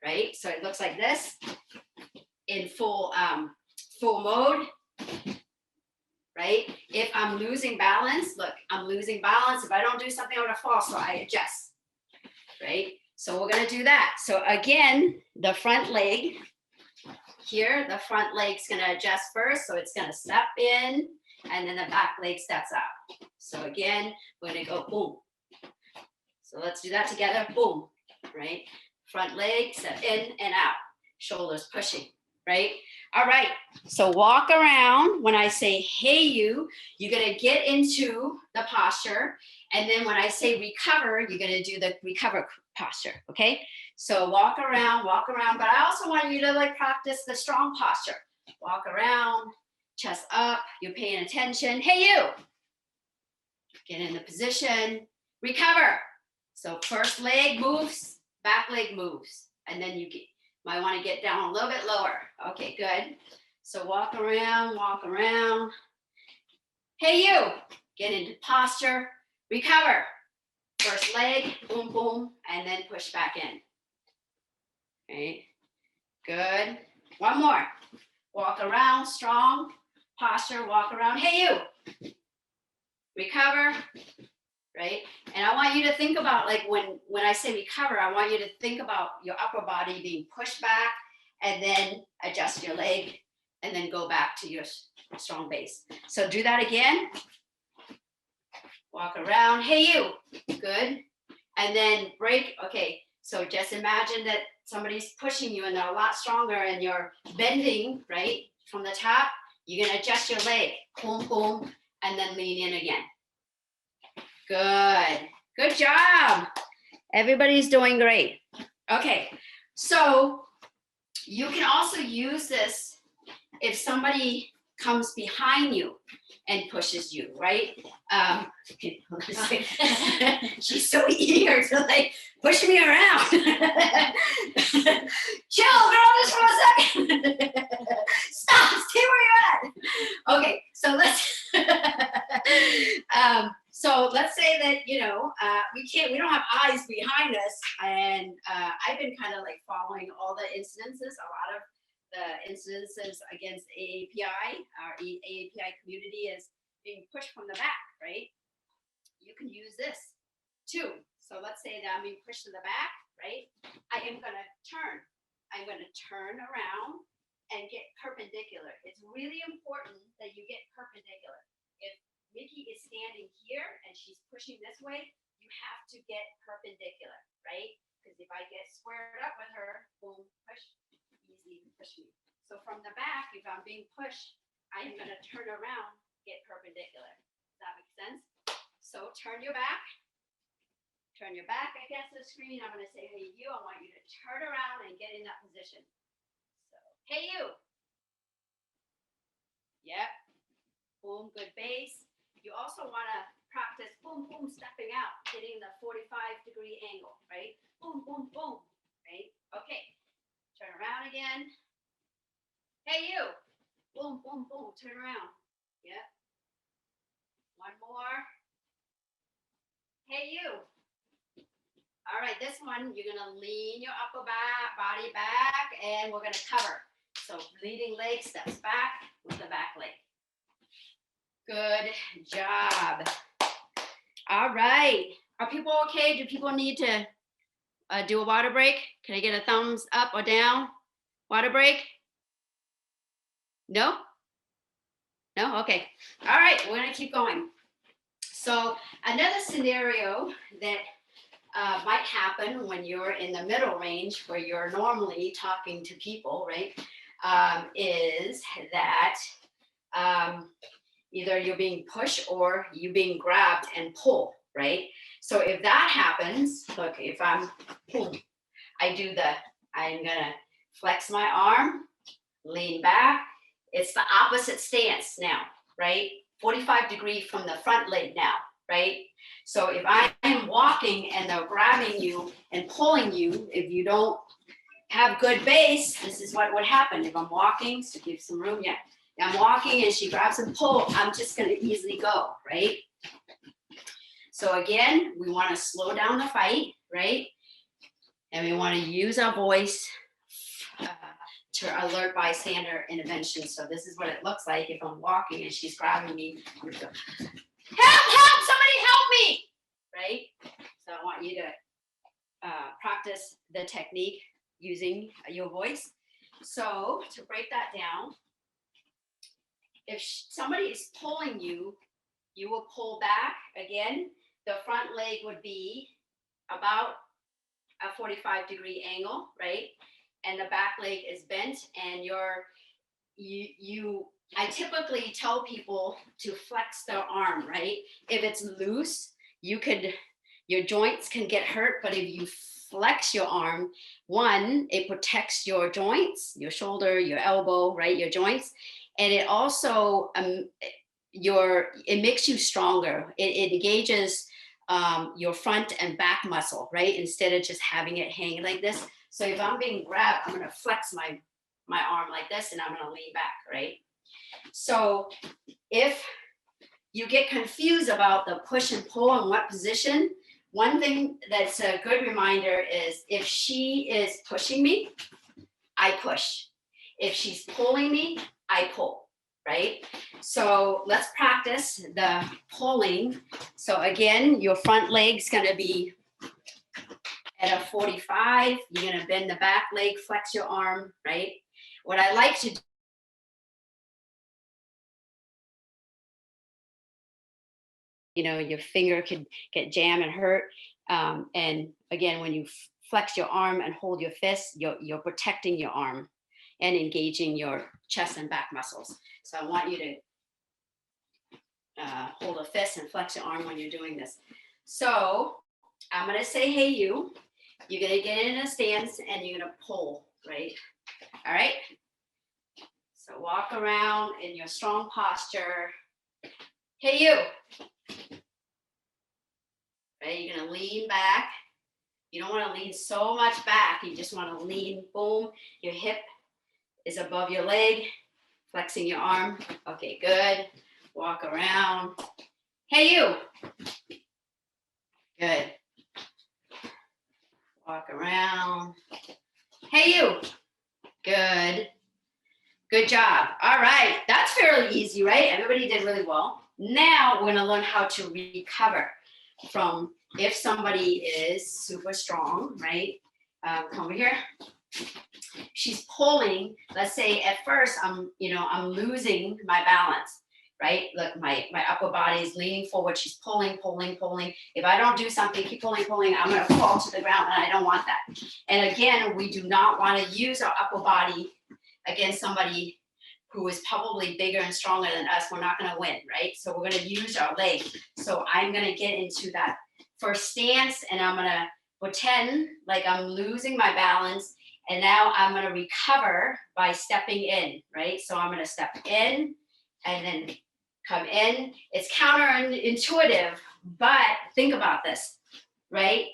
right? So it looks like this in full mode. Right? If I'm losing balance, look, I'm losing balance. If I don't do something, I'm gonna fall, so I adjust, right? So we're gonna do that. So again, the front leg here, the front leg's gonna adjust first, so it's gonna step in, and then the back leg steps out. So again, we're gonna go boom. So let's do that together, boom, right? Front leg, step in and out, shoulders pushing, right? All right, so walk around. When I say, hey, you're gonna get into the posture. And then when I say recover, you're gonna do the recover posture, okay? So walk around, but I also want you to like practice the strong posture. Walk around, chest up, you're paying attention. Hey, you, get in the position, recover. So first leg moves, back leg moves, and then you might want to get down a little bit lower. Okay, good. So walk around. Hey, you, get into posture, recover. First leg, boom, boom, and then push back in. Okay, good. One more. Walk around, strong, posture, walk around. Hey, you, recover, right? And I want you to think about, like, when I say recover, I want you to think about your upper body being pushed back and then adjust your leg and then go back to your strong base. So do that again. Walk around. Hey, you. Good. And then break. Okay. So just imagine that somebody's pushing you and they're a lot stronger and you're bending, right? From the top, you're going to adjust your leg. Boom, boom. And then lean in again. Good. Good job. Everybody's doing great. Okay. So you can also use this if somebody comes behind you and pushes you, right? She's so eager to like push me around. Chill, girl, just for a second. Stop, stay where you're at. Okay, so let's say that, we don't have eyes behind us, and I've been kind of like following all the incidences, a lot of the incidences against AAPI. Our AAPI community is being pushed from the back, right? You can use this too. So let's say that I'm being pushed to the back, right? I am gonna turn. I'm gonna turn around and get perpendicular. It's really important that you get perpendicular. If Mickey is standing here and she's pushing this way, you have to get perpendicular, right? Because if I get squared up with her, boom, push, easy push me. So from the back, if I'm being pushed, I'm gonna turn around, get perpendicular. Does that make sense? So turn your back against the screen. I'm gonna say, hey, you, I want you to turn around and get in that position. So, hey, you. Yep. Boom, good base. You also wanna practice boom, boom, stepping out, hitting the 45-degree angle, right? Boom, boom, boom, right? Okay, turn around again. Hey, you. Boom, boom, boom. Don't turn around. Yep. One more. Hey, you. All right, this one, you're gonna lean your upper body back and we're gonna cover. So leading leg steps back with the back leg. Good job. All right. Are people okay? Do people need to do a water break? Can I get a thumbs up or down? Water break? No? No? Okay. All right, we're gonna keep going. So another scenario that might happen when you're in the middle range where you're normally talking to people, right? Is that either you're being pushed or you being grabbed and pulled, right? So if that happens, look, if I'm pulled, I'm gonna flex my arm, lean back. It's the opposite stance now, right? 45-degree from the front leg now, right? So if I am walking and they're grabbing you and pulling you, if you don't have good base, this is what would happen. If I'm walking, so give some room, yeah. I'm walking and she grabs and pulls, I'm just gonna easily go, right? So again, we wanna slow down the fight, right? And we wanna use our voice to alert bystander intervention. So this is what it looks like if I'm walking and she's grabbing me. I'm gonna go, help, somebody help me, right? So I want you to practice the technique using your voice. So to break that down, if somebody is pulling you, you will pull back. Again, the front leg would be about a 45-degree angle, right? And the back leg is bent and I typically tell people to flex their arm, right? If it's loose, your joints can get hurt, but if you flex your arm, one, it protects your joints, your shoulder, your elbow, right? Your joints. And it also, it makes you stronger. It engages your front and back muscle, right? Instead of just having it hanging like this. So if I'm being grabbed, I'm gonna flex my arm like this and I'm gonna lean back, right? So if you get confused about the push and pull and what position, one thing that's a good reminder is if she is pushing me, I push. If she's pulling me, I pull, right? So let's practice the pulling. So again, your front leg's gonna be at a 45, you're gonna bend the back leg, flex your arm, right? What I like to do, your finger could get jammed and hurt. And again, when you flex your arm and hold your fist, you're protecting your arm and engaging your chest and back muscles. So I want you to hold a fist and flex your arm when you're doing this. So I'm gonna say, hey, you. You're gonna get in a stance and you're gonna pull, right? All right? So walk around in your strong posture. Hey, you. Right, you're gonna lean back. You don't wanna lean so much back. You just wanna lean, boom. Your hip is above your leg, flexing your arm. Okay, good. Walk around. Hey, you. Good. Walk around. Hey, you. Good. Good job. All right. That's fairly easy, right? Everybody did really well. Now we're going to learn how to recover from if somebody is super strong, right? Come over here. She's pulling. Let's say at first I'm losing my balance. Right? Look, my upper body is leaning forward. She's pulling. If I don't do something, keep pulling, I'm going to fall to the ground, and I don't want that. And again, we do not want to use our upper body against somebody who is probably bigger and stronger than us. We're not going to win, right? So we're going to use our leg. So I'm going to get into that first stance, and I'm going to pretend like I'm losing my balance. And now I'm going to recover by stepping in, right? So I'm going to step in and then come in. It's counterintuitive, but think about this, right?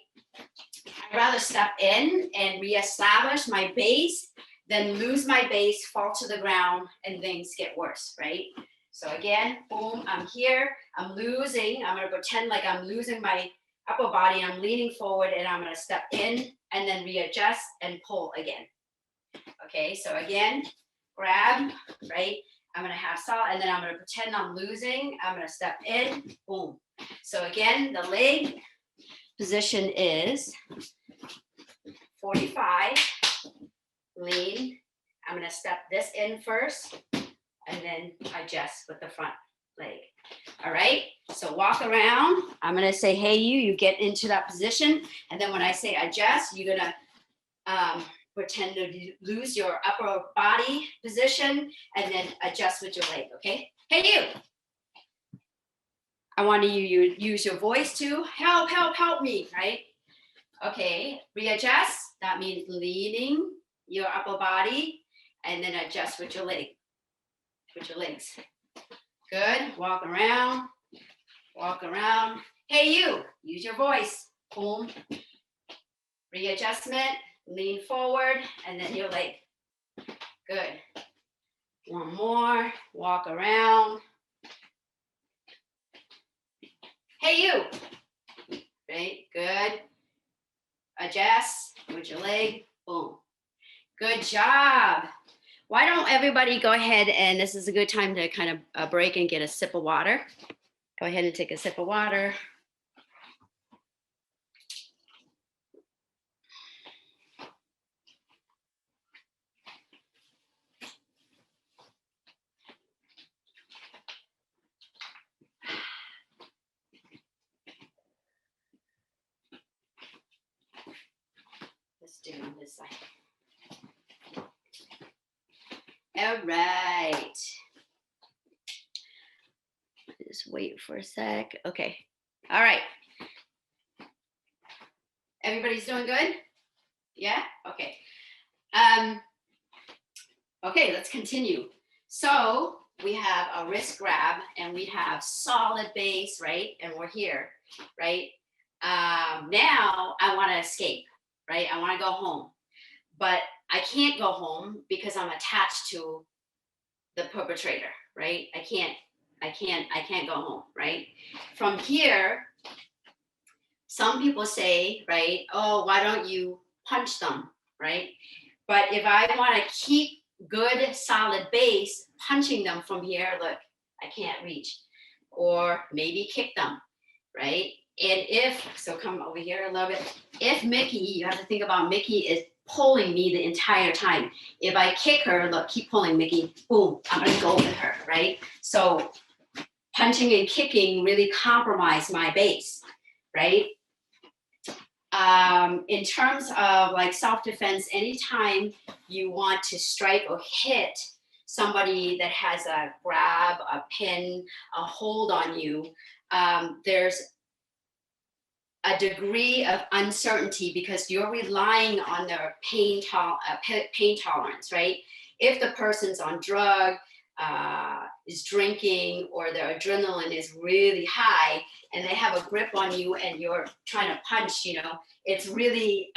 I'd rather step in and reestablish my base then lose my base, fall to the ground, and things get worse, right? So again, boom, I'm here, I'm losing, I'm gonna pretend like I'm losing my upper body, I'm leaning forward, and I'm gonna step in and then readjust and pull again. Okay, so again, grab, right? I'm gonna have solid, and then I'm gonna pretend I'm losing, I'm gonna step in, boom. So again, the leg position is 45, lean. I'm gonna step this in first and then adjust with the front leg. All right, so walk around. I'm gonna say, hey, you get into that position. And then when I say adjust, you're gonna pretend to lose your upper body position and then adjust with your leg, okay? Hey, you. I want you use your voice to help me, right? Okay, readjust. That means leaning your upper body and then adjust with your leg, with your legs. Good, walk around, walk around. Hey, you, use your voice. Boom. Readjustment, lean forward, and then your leg. Good. One more, walk around. Hey, you. Right, good. Adjust with your leg, boom. Good job. Why don't everybody go ahead, and this is a good time to kind of break and get a sip of water. Go ahead and take a sip of water. Let's do it on this side. All right. Just wait for a sec. Okay. All right. Everybody's doing good? Yeah? Okay. Okay, let's continue. So we have a wrist grab and we have solid base, right? And we're here, right? Now I want to escape, right? I want to go home, but I can't go home because I'm attached to the perpetrator, right? I can't go home, right? From here, some people say, right, oh, why don't you punch them, right? But if I want to keep good solid base, punching them from here, look, I can't reach. Or maybe kick them, right? And if, so come over here a little bit. If Mickey, you have to think about Mickey is pulling me the entire time. If I kick her, look, keep pulling Mickey, boom, I'm gonna go with her, right? So punching and kicking really compromise my base, right? In terms of like self-defense, anytime you want to strike or hit somebody that has a grab, a pin, a hold on you, there's a degree of uncertainty because you're relying on their pain tolerance, right? If the person's on drug, is drinking, or their adrenaline is really high and they have a grip on you and you're trying to punch, you know, it's really,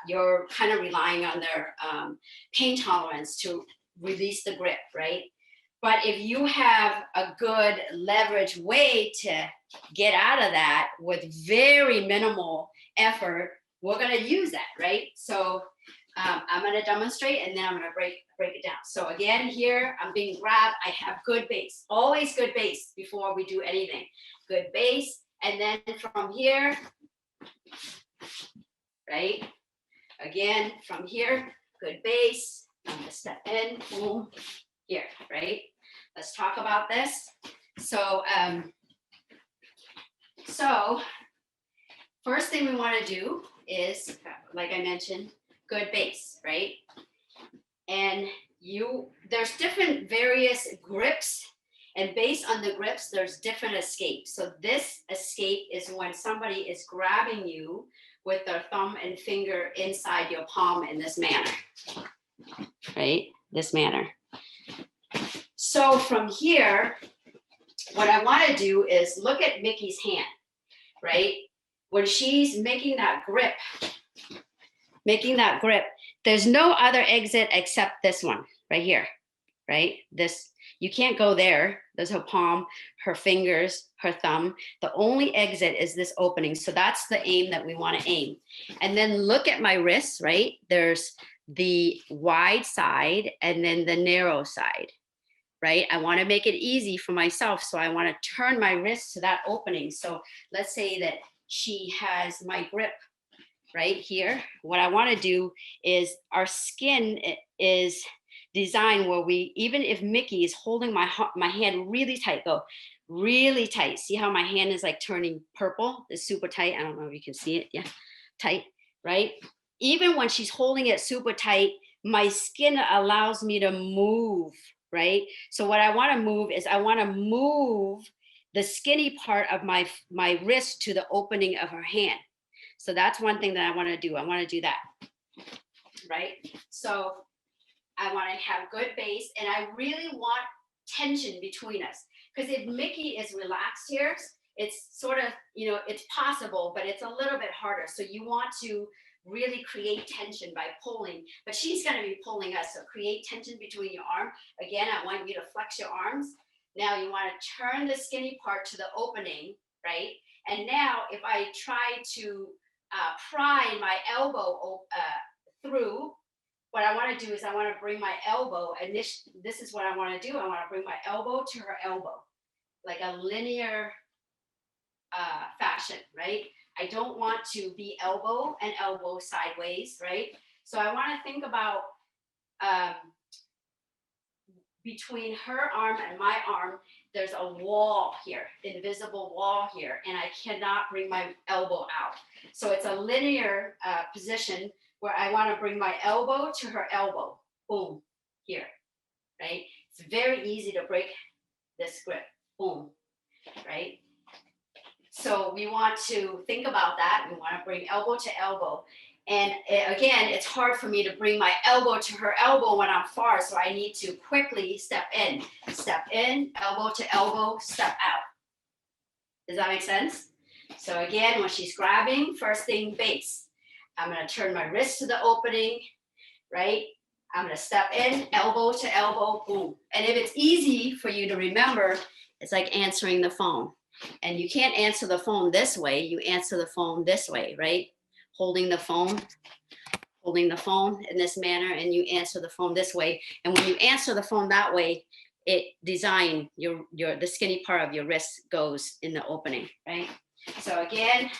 you're kind of relying on their pain tolerance to release the grip, right? But if you have a good leverage way to get out of that with very minimal effort, we're gonna use that, right? So I'm gonna demonstrate and then I'm gonna break it down. So again, here I'm being grabbed, I have good base, always good base before we do anything. Good base, and then from here, right? Again, from here, good base, I'm gonna step in, boom, here, right? Let's talk about this. So, first thing we want to do is, like I mentioned, good base, right? And there's different various grips, and based on the grips, there's different escapes. So this escape is when somebody is grabbing you with their thumb and finger inside your palm in this manner, right? This manner. So from here, what I want to do is look at Mickey's hand, right? When she's making that grip, there's no other exit except this one right here, right? This, you can't go there. There's her palm, her fingers, her thumb. The only exit is this opening. So that's the aim that we want to aim. And then look at my wrists, right? There's the wide side and then the narrow side, right? I want to make it easy for myself. So I want to turn my wrist to that opening. So let's say that she has my grip right here. What I want to do is our skin is designed where we, even if Mickey is holding my hand really tight, go really tight. See how my hand is like turning purple? It's super tight. I don't know if you can see it. Yeah, tight, right? Even when she's holding it super tight, my skin allows me to move, right? So what I want to move is I want to move the skinny part of my wrist to the opening of her hand. So that's one thing that I want to do. I want to do that, right? So I want to have good base, and I really want tension between us. Because if Mickey is relaxed here, it's sort of, you know, it's possible, but it's a little bit harder. So you want to really create tension by pulling, but she's going to be pulling us. So create tension between your arm. Again, I want you to flex your arms. Now you want to turn the skinny part to the opening, right? And now if I try to pry my elbow through, what I want to do is I want to bring my elbow, and this is what I want to do. I want to bring my elbow to her elbow, like a linear fashion, right? I don't want to be elbow and elbow sideways, right? So I want to think about between her arm and my arm, there's a wall here, invisible wall here, and I cannot bring my elbow out. So it's a linear position where I want to bring my elbow to her elbow, boom, here, right? It's very easy to break this grip, boom, right? So we want to think about that. We want to bring elbow to elbow. And again, it's hard for me to bring my elbow to her elbow when I'm far, so I need to quickly step in, elbow to elbow, step out. Does that make sense? So again, when she's grabbing, first thing, base. I'm going to turn my wrist to the opening, right? I'm going to step in, elbow to elbow, boom. And if it's easy for you to remember, it's like answering the phone. And you can't answer the phone this way. You answer the phone this way, right? Holding the phone in this manner, and you answer the phone this way. And when you answer the phone that way, it design the skinny part of your wrist goes in the opening, right? So again,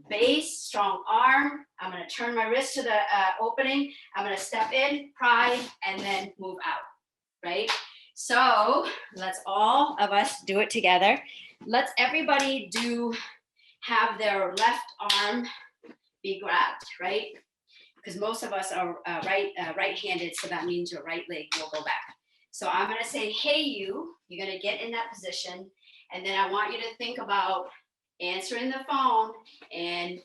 base, strong arm. I'm going to turn my wrist to the opening. I'm going to step in, pry, and then move out, right? So let's all of us do it together. Let's everybody have their left arm be grabbed, right? Because most of us are right-handed, so that means your right leg will go back. So I'm going to say, hey, you. You're going to get in that position, and then I want you to think about answering the phone and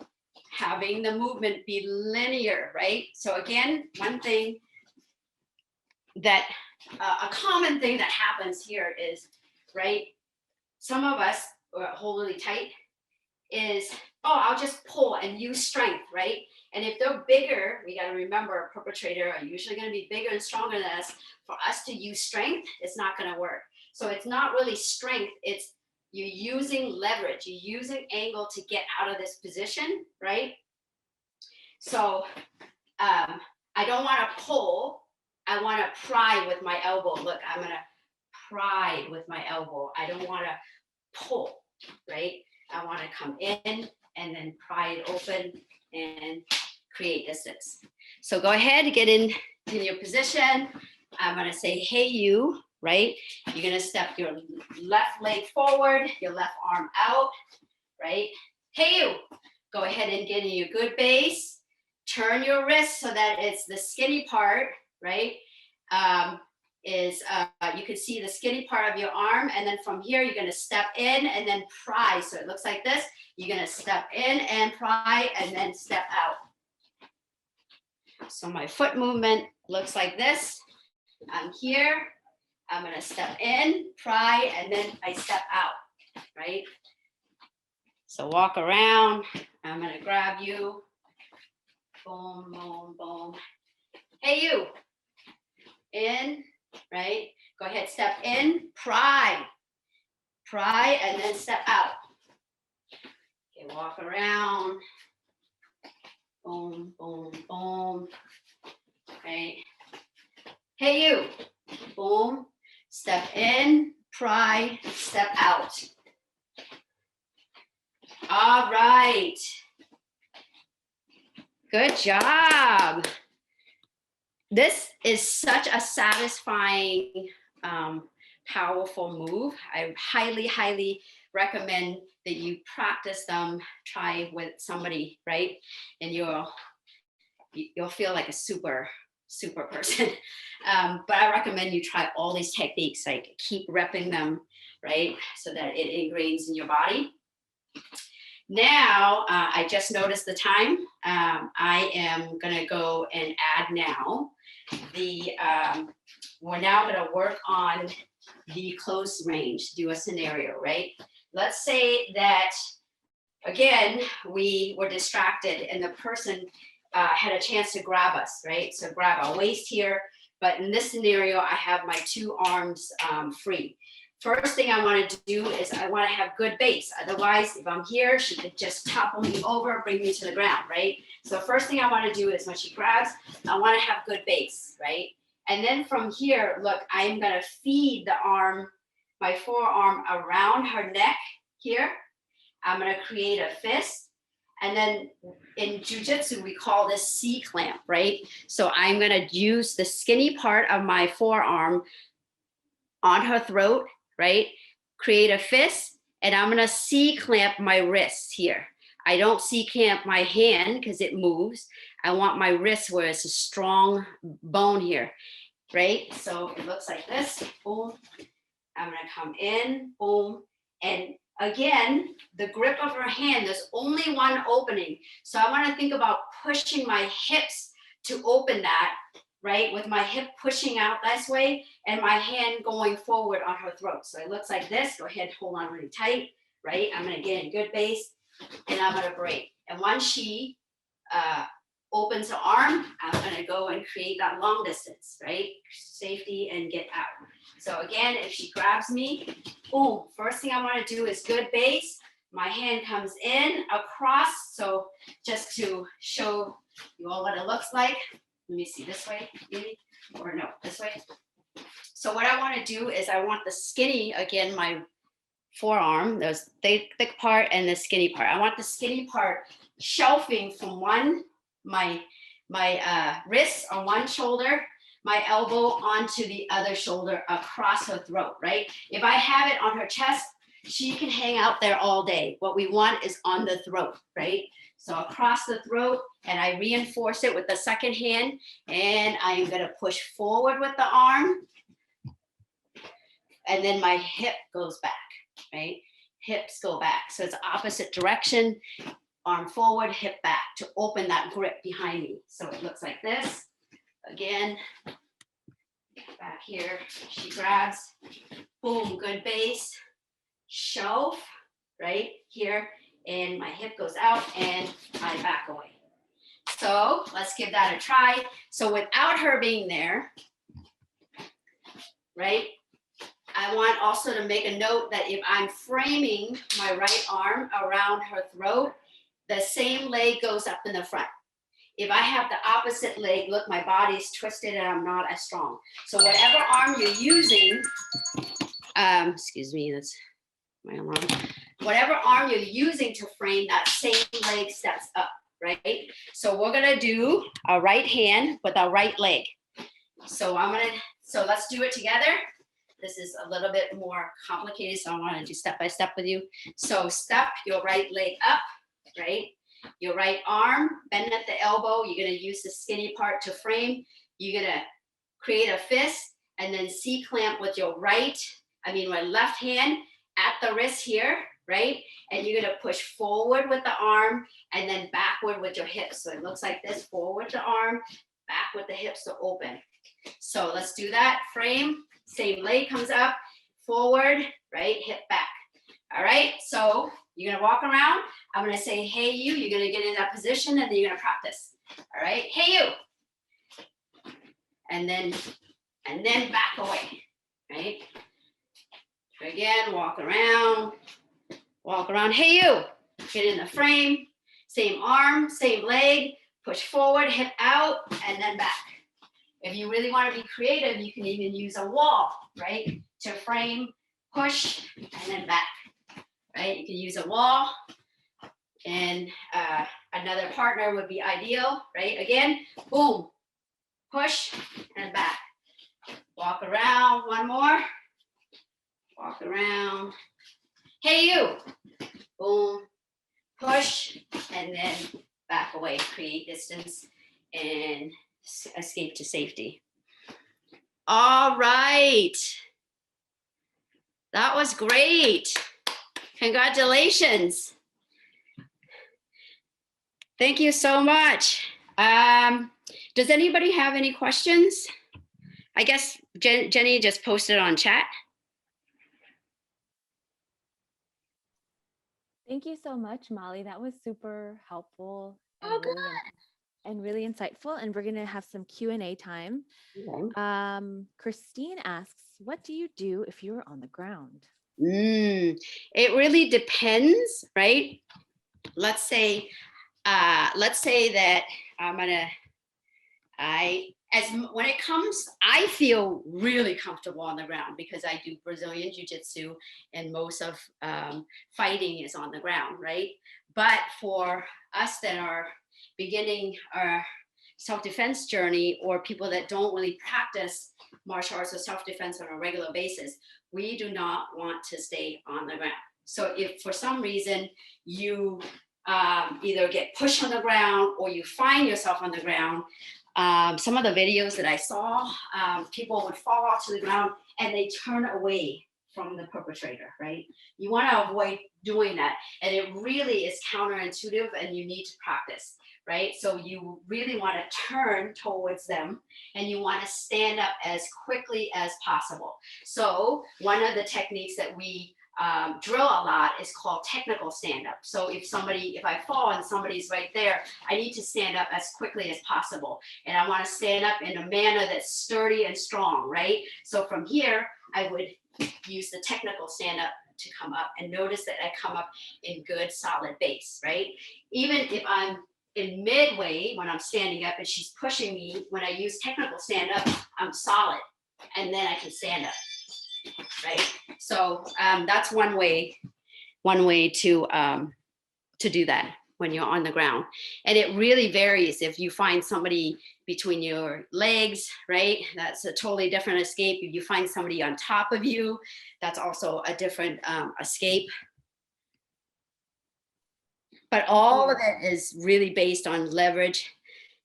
having the movement be linear, right? So again, one thing that a common thing that happens here is, right? Some of us hold really tight is, oh, I'll just pull and use strength, right? And if they're bigger, we got to remember a perpetrator are usually going to be bigger and stronger than us. For us to use strength, it's not going to work. So it's not really strength. It's you're using leverage. You're using angle to get out of this position, right? So I don't want to pull. I want to pry with my elbow. Look, I'm going to pry with my elbow. I don't want to pull, right? I want to come in and then pry it open and create distance. So go ahead, get in your position. I'm going to say, hey, you, right? You're going to step your left leg forward, your left arm out, right? Hey, you, go ahead and get in your good base. Turn your wrist so that it's the skinny part, right? You can see the skinny part of your arm, and then from here you're going to step in and then pry. So it looks like this. You're going to step in and pry and then step out. So my foot movement looks like this. I'm here. I'm going to step in, pry, and then I step out, right? So walk around. I'm going to grab you. boom, boom, boom. Hey, you. In, right? Go ahead, step in, pry, and then step out. Okay, walk around. Boom, boom, boom. Right? Hey, you. Boom. Step in, pry, step out. All right. Good job. This is such a satisfying, powerful move. I highly, highly recommend that you practice them, try with somebody, right? And you'll feel like a super person. But I recommend you try all these techniques, like keep repping them, right? So that it ingrains in your body. Now, I just noticed the time. I am gonna go and add now we're now gonna work on the close range, do a scenario, right? Let's say that, again, we were distracted and the person had a chance to grab us, right? So grab our waist here, but in this scenario, I have my two arms free. First thing I want to do is I want to have good base. Otherwise, if I'm here, she could just topple me over, bring me to the ground, right? So first thing I want to do is when she grabs, I want to have good base, right? And then from here, look, I'm going to feed the arm, my forearm around her neck here. I'm going to create a fist. And then in jujitsu, we call this C-clamp, right? So I'm going to use the skinny part of my forearm on her throat, right? Create a fist, and I'm gonna C-clamp my wrist here. I don't C-clamp my hand because it moves. I want my wrist where it's a strong bone here, right? So it looks like this, boom. I'm gonna come in, boom. And again, the grip of her hand, there's only one opening. So I wanna think about pushing my hips to open that, right? With my hip pushing out this way and my hand going forward on her throat. So it looks like this. Go ahead, hold on really tight, right? I'm gonna get in good base and I'm gonna break. And once she opens her arm, I'm gonna go and create that long distance, right? Safety and get out. So again, if she grabs me, boom, first thing I wanna do is good base. My hand comes in across. So just to show you all what it looks like, let me see, this way, maybe, or no, this way. So what I want to do is I want the skinny, again, my forearm, there's thick part and the skinny part. I want the skinny part shelving from my wrist on one shoulder, my elbow onto the other shoulder across her throat, right? If I have it on her chest, she can hang out there all day. What we want is on the throat, right? So across the throat, and I reinforce it with the second hand, and I'm gonna push forward with the arm, and then my hip goes back, right? Hips go back. So it's opposite direction, arm forward, hip back to open that grip behind me. So it looks like this. Again, back here, she grabs, boom, good base, shelf, right here. And my hip goes out and I back away. So let's give that a try. So without her being there, right? I want also to make a note that if I'm framing my right arm around her throat, the same leg goes up in the front. If I have the opposite leg, look, my body's twisted and I'm not as strong. So whatever arm you're using, excuse me, that's my alarm. Whatever arm you're using to frame, that same leg steps up, right? So we're gonna do a right hand with our right leg. So let's do it together. This is a little bit more complicated, so I wanna do step by step with you. So step your right leg up, right? Your right arm, bend at the elbow. You're gonna use the skinny part to frame. You're gonna create a fist and then C-clamp with your left hand at the wrist here, right? And you're gonna push forward with the arm and then backward with your hips. So it looks like this, forward the arm, back with the hips to open. So let's do that, frame, same leg comes up, forward, right, hip back. All right, so you're gonna walk around. I'm gonna say, hey, you, you're gonna get in that position and then you're gonna practice. All right, hey, you. And then back away, right? Again, walk around, hey, you. Get in the frame, same arm, same leg, push forward, hip out, and then back. If you really want to be creative, you can even use a wall, right? To frame, push, and then back, right? You can use a wall, and another partner would be ideal, right? Again, boom, push, and back. Walk around, one more. Walk around. Hey, you. Boom, push, and then back away, create distance, and escape to safety. All right. That was great. Congratulations. Thank you so much. Does anybody have any questions? I guess Jenny just posted on chat. Thank you so much, Molly. That was super helpful and, Oh, really insightful. And we're going to have some Q&A time. Okay. Christine asks, what do you do if you're on the ground? It really depends, right? Let's say that when it comes, I feel really comfortable on the ground because I do Brazilian Jiu-Jitsu and most of fighting is on the ground, right? But for us that are beginning our self-defense journey, or people that don't really practice martial arts or self-defense on a regular basis, we do not want to stay on the ground. So if for some reason you either get pushed on the ground or you find yourself on the ground, some of the videos that I saw, people would fall off to the ground and they turn away from the perpetrator, right? You want to avoid doing that. And it really is counterintuitive and you need to practice, right? So you really want to turn towards them and you want to stand up as quickly as possible. So one of the techniques that we drill a lot is called technical stand up. So if I fall and somebody's right there, I need to stand up as quickly as possible. And I want to stand up in a manner that's sturdy and strong, right? So from here, I would use the technical stand up to come up, and notice that I come up in good solid base, right? Even if I'm in midway when I'm standing up and she's pushing me, when I use technical stand up, I'm solid and then I can stand up. Right, so that's one way to do that when you're on the ground. And it really varies. If you find somebody between your legs, right, that's a totally different escape. If you find somebody on top of you, that's also a different escape. But all of it is really based on leverage,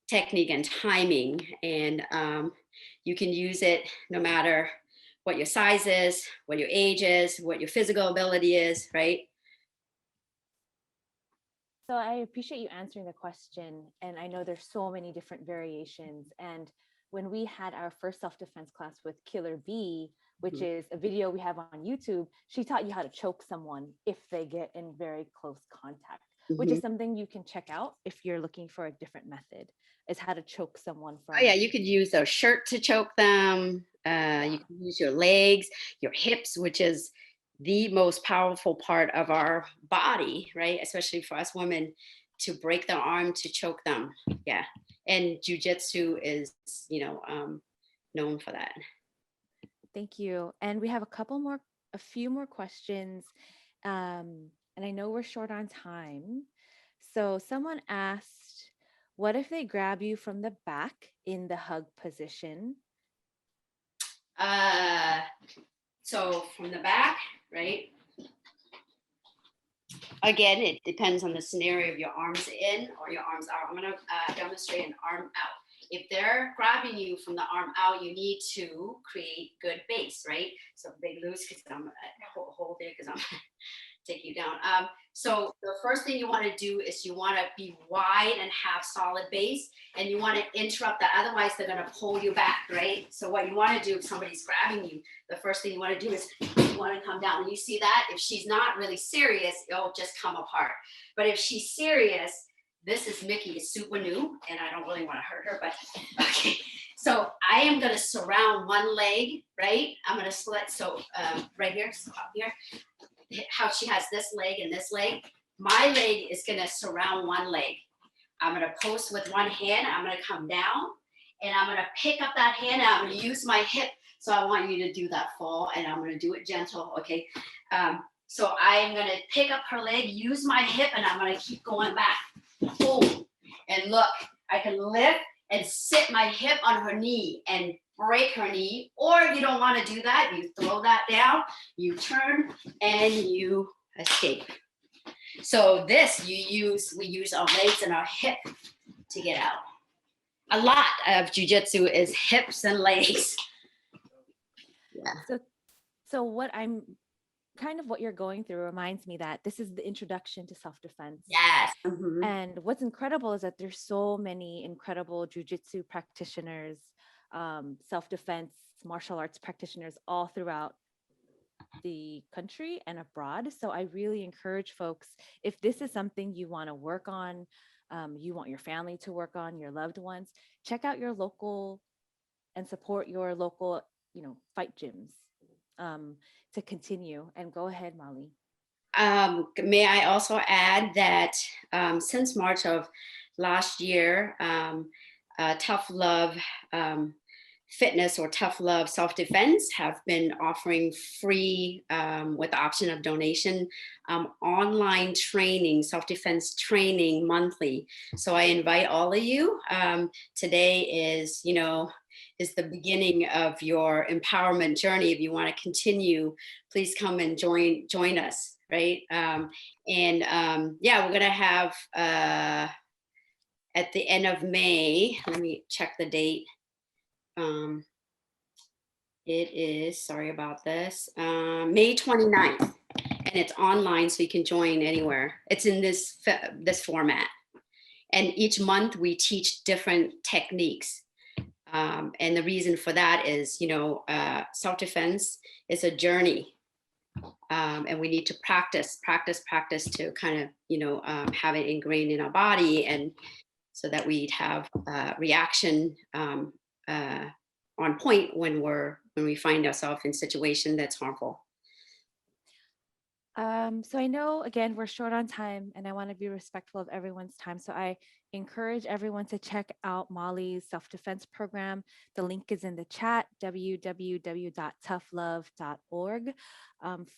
technique, and timing. And you can use it no matter what your size is, what your age is, what your physical ability is, right? So I appreciate you answering the question. And I know there's so many different variations. And when we had our first self-defense class with Killer V, which is a video we have on YouTube, she taught you how to choke someone if they get in very close contact, which is something you can check out if you're looking for a different method, is how to choke someone from. Oh yeah, you could use a shirt to choke them. You can use your legs, your hips, which is the most powerful part of our body, right? Especially for us women, to break their arm to choke them. Yeah, and jiu-jitsu is, known for that. Thank you. And we have a few more questions. And I know we're short on time. So someone asked, what if they grab you from the back in the hug position? So from the back, right? Again, it depends on the scenario of your arms in or your arms out. I'm going to demonstrate an arm out. If they're grabbing you from the arm out, you need to create good base, right? So big loose, because I'm hold it because I'm take you down. So the first thing you want to do is you want to be wide and have solid base, and you want to interrupt that. Otherwise, they're going to pull you back, right? So what you want to do if somebody's grabbing you, the first thing you want to do is want to come down. And you see that if she's not really serious, it'll just come apart. But if she's serious, this is Mickey, is super new, and I don't really want to hurt her, but okay. So I am going to surround one leg, right? I'm going to split. So right here, so up here, how she has this leg and this leg. My leg is going to surround one leg. I'm going to post with one hand. I'm going to come down and I'm going to pick up that hand. And I'm going to use my hip. So I want you to do that fall, and I'm going to do it gentle. Okay. So I'm going to pick up her leg, use my hip, and I'm going to keep going back. Boom. And look, I can lift and sit my hip on her knee and break her knee. Or if you don't want to do that, you throw that down, you turn, and you escape. So this we use our legs and our hip to get out. A lot of jiu-jitsu is hips and legs. Yeah. So what I'm kind of what you're going through reminds me that this is the introduction to self-defense. Yes. Mm-hmm. And what's incredible is that there's so many incredible jiu-jitsu practitioners, self-defense, martial arts practitioners all throughout the country and abroad. So I really encourage folks, if this is something you want to work on, you want your family to work on, your loved ones, check out your local and support your local, fight gyms to continue. And go ahead, Molly. May I also add that since March of last year, Tough Love Fitness or Tough Love Self-Defense have been offering free, with the option of donation, online training, self-defense training monthly. So I invite all of you. Today is the beginning of your empowerment journey. If you want to continue, please come and join us, right? Yeah, we're gonna have at the end of May, let me check the date. It is, sorry about this, May 29th, and it's online, so you can join anywhere. It's in this format. And each month we teach different techniques. And the reason for that is, self-defense is a journey. And we need to practice to kind of, have it ingrained in our body, and so that we'd have reaction on point when we find ourselves in a situation that's harmful. So I know, again, we're short on time and I want to be respectful of everyone's time. So I encourage everyone to check out Molly's self-defense program. The link is in the chat, www.toughlove.org,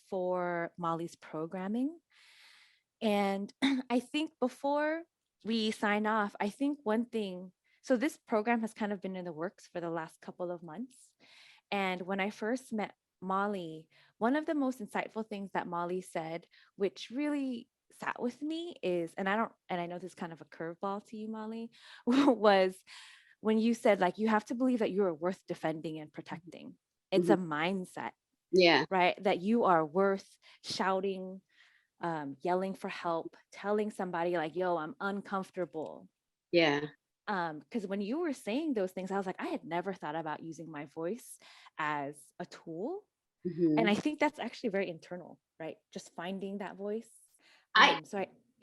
for Molly's programming. And I think before we sign off, I think one thing, so this program has kind of been in the works for the last couple of months. And when I first met Molly, one of the most insightful things that Molly said, which really sat with me is, and I know this is kind of a curveball to you, Molly, was when you said, like, you have to believe that you are worth defending and protecting. It's a mindset, Yeah. right? That you are worth shouting, yelling for help, telling somebody like, yo, I'm uncomfortable. Yeah. Because when you were saying those things, I was like, I had never thought about using my voice as a tool. Mm-hmm. And I think that's actually very internal, right? Just finding that voice.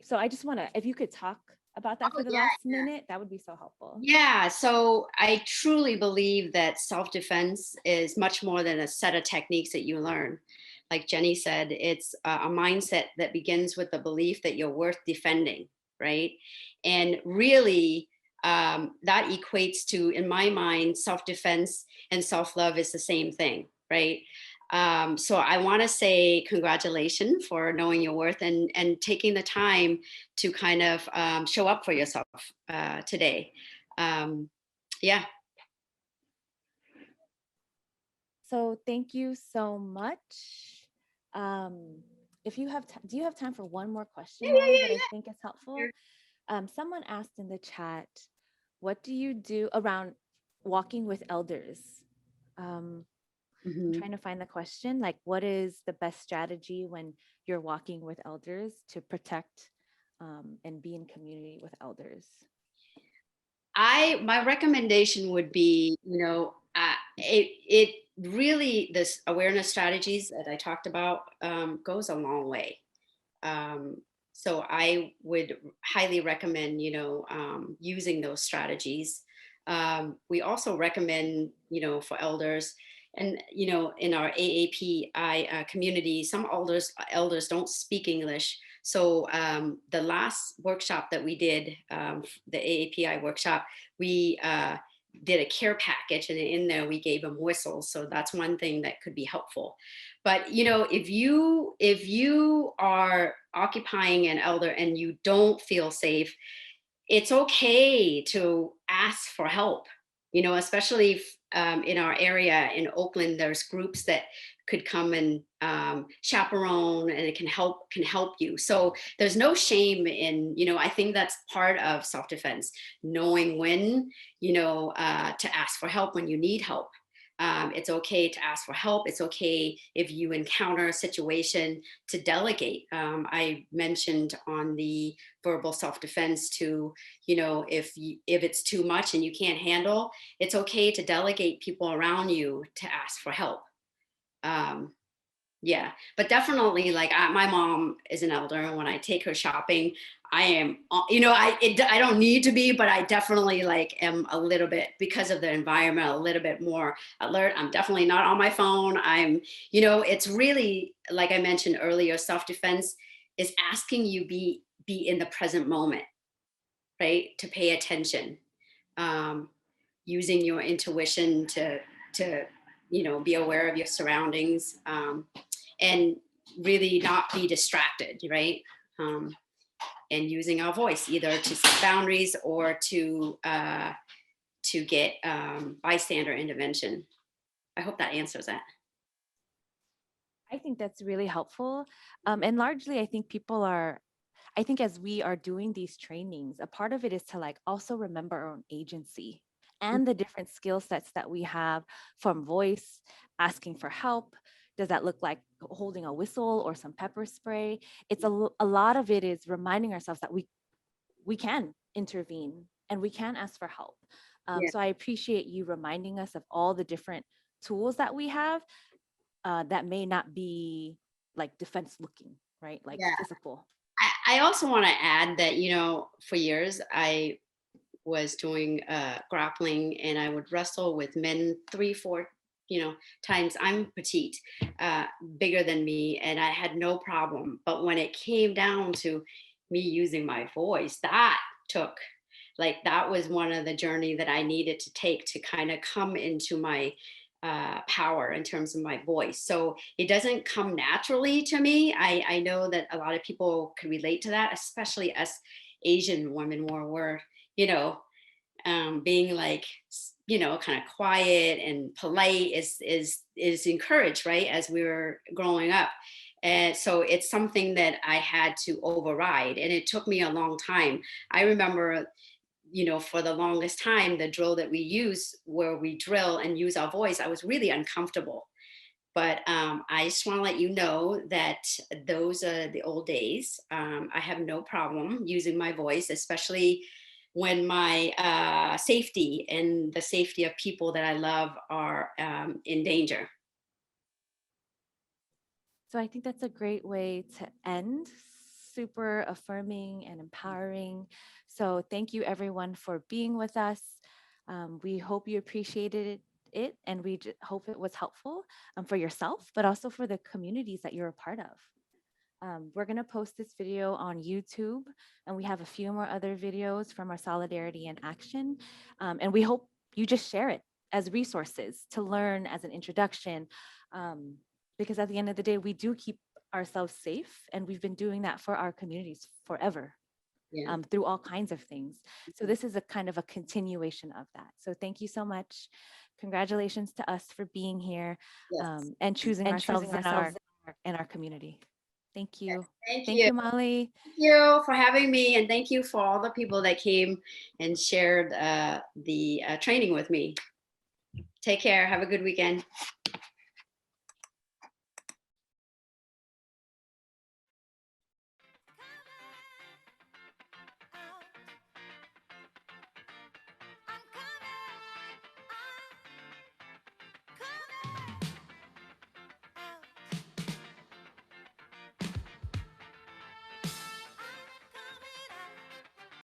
So I just want to, if you could talk about that for the last minute, that would be so helpful. Yeah, so I truly believe that self-defense is much more than a set of techniques that you learn. Like Jenny said, it's a mindset that begins with the belief that you're worth defending, right? And really, that equates to, in my mind, self-defense and self-love is the same thing, right? So I want to say congratulations for knowing your worth and taking the time to kind of show up for yourself today. Yeah. So thank you so much. If you have, do you have time for one more question that I think is helpful? Sure. Someone asked in the chat, what do you do around walking with elders? I'm trying to find the question, like, what is the best strategy when you're walking with elders to protect and be in community with elders? My recommendation would be, it really this awareness strategies that I talked about goes a long way. So I would highly recommend, using those strategies. We also recommend, for elders and, in our AAPI community, some elders don't speak English. So the last workshop that we did, the AAPI workshop, we did a care package, and in there we gave them whistles. So that's one thing that could be helpful. But if you are occupying an elder and you don't feel safe, it's okay to ask for help. Especially if, in our area in Oakland, there's groups that could come and chaperone, and it can help you. So there's no shame in, I think that's part of self-defense, knowing when, to ask for help when you need help. It's okay to ask for help. It's okay if you encounter a situation to delegate. I mentioned on the verbal self-defense to, if it's too much and you can't handle, it's okay to delegate people around you to ask for help. Yeah, but definitely, like my mom is an elder, and when I take her shopping, I am, I don't need to be, but I definitely like am a little bit, because of the environment, a little bit more alert. I'm definitely not on my phone. It's really, like I mentioned earlier, self-defense is asking you be in the present moment, right? To pay attention, um, using your intuition to be aware of your surroundings. And really not be distracted, right? And using our voice either to set boundaries or to get bystander intervention. I hope that answers that. I think that's really helpful. And largely, I think as we are doing these trainings, a part of it is to like also remember our own agency and the different skill sets that we have, from voice, asking for help. Does that look like holding a whistle or some pepper spray? A lot of it is reminding ourselves that we can intervene and we can ask for help. Yeah. So I appreciate you reminding us of all the different tools that we have that may not be like defense looking, right? Like Yeah. physical. I also want to add that, for years I was doing grappling, and I would wrestle with men 3, 4, times. I'm petite, bigger than me, and I had no problem. But when it came down to me using my voice, that was one of the journey that I needed to take to kind of come into my power in terms of my voice. So it doesn't come naturally to me. I know that a lot of people can relate to that, especially us Asian women, where we're, being like, kind of quiet and polite is encouraged, right, as we were growing up. And so it's something that I had to override, and it took me a long time. I remember, for the longest time, the drill that we use, where we drill and use our voice, I was really uncomfortable. But I just want to let you know that those are the old days. I have no problem using my voice, especially when my safety and the safety of people that I love are in danger. So I think that's a great way to end. Super affirming and empowering. So thank you everyone for being with us. We hope you appreciated it, and we hope it was helpful for yourself, but also for the communities that you're a part of. We're going to post this video on YouTube, and we have a few more other videos from our Solidarity in Action. And we hope you just share it as resources to learn, as an introduction, because at the end of the day, we do keep ourselves safe, and we've been doing that for our communities forever. Yeah. Through all kinds of things. So this is a kind of a continuation of that. So thank you so much. Congratulations to us for being here. Yes. And choosing ourselves in our community. Thank you. Thank Thank you, Molly. Thank you for having me, and thank you for all the people that came and shared the training with me. Take care. Have a good weekend.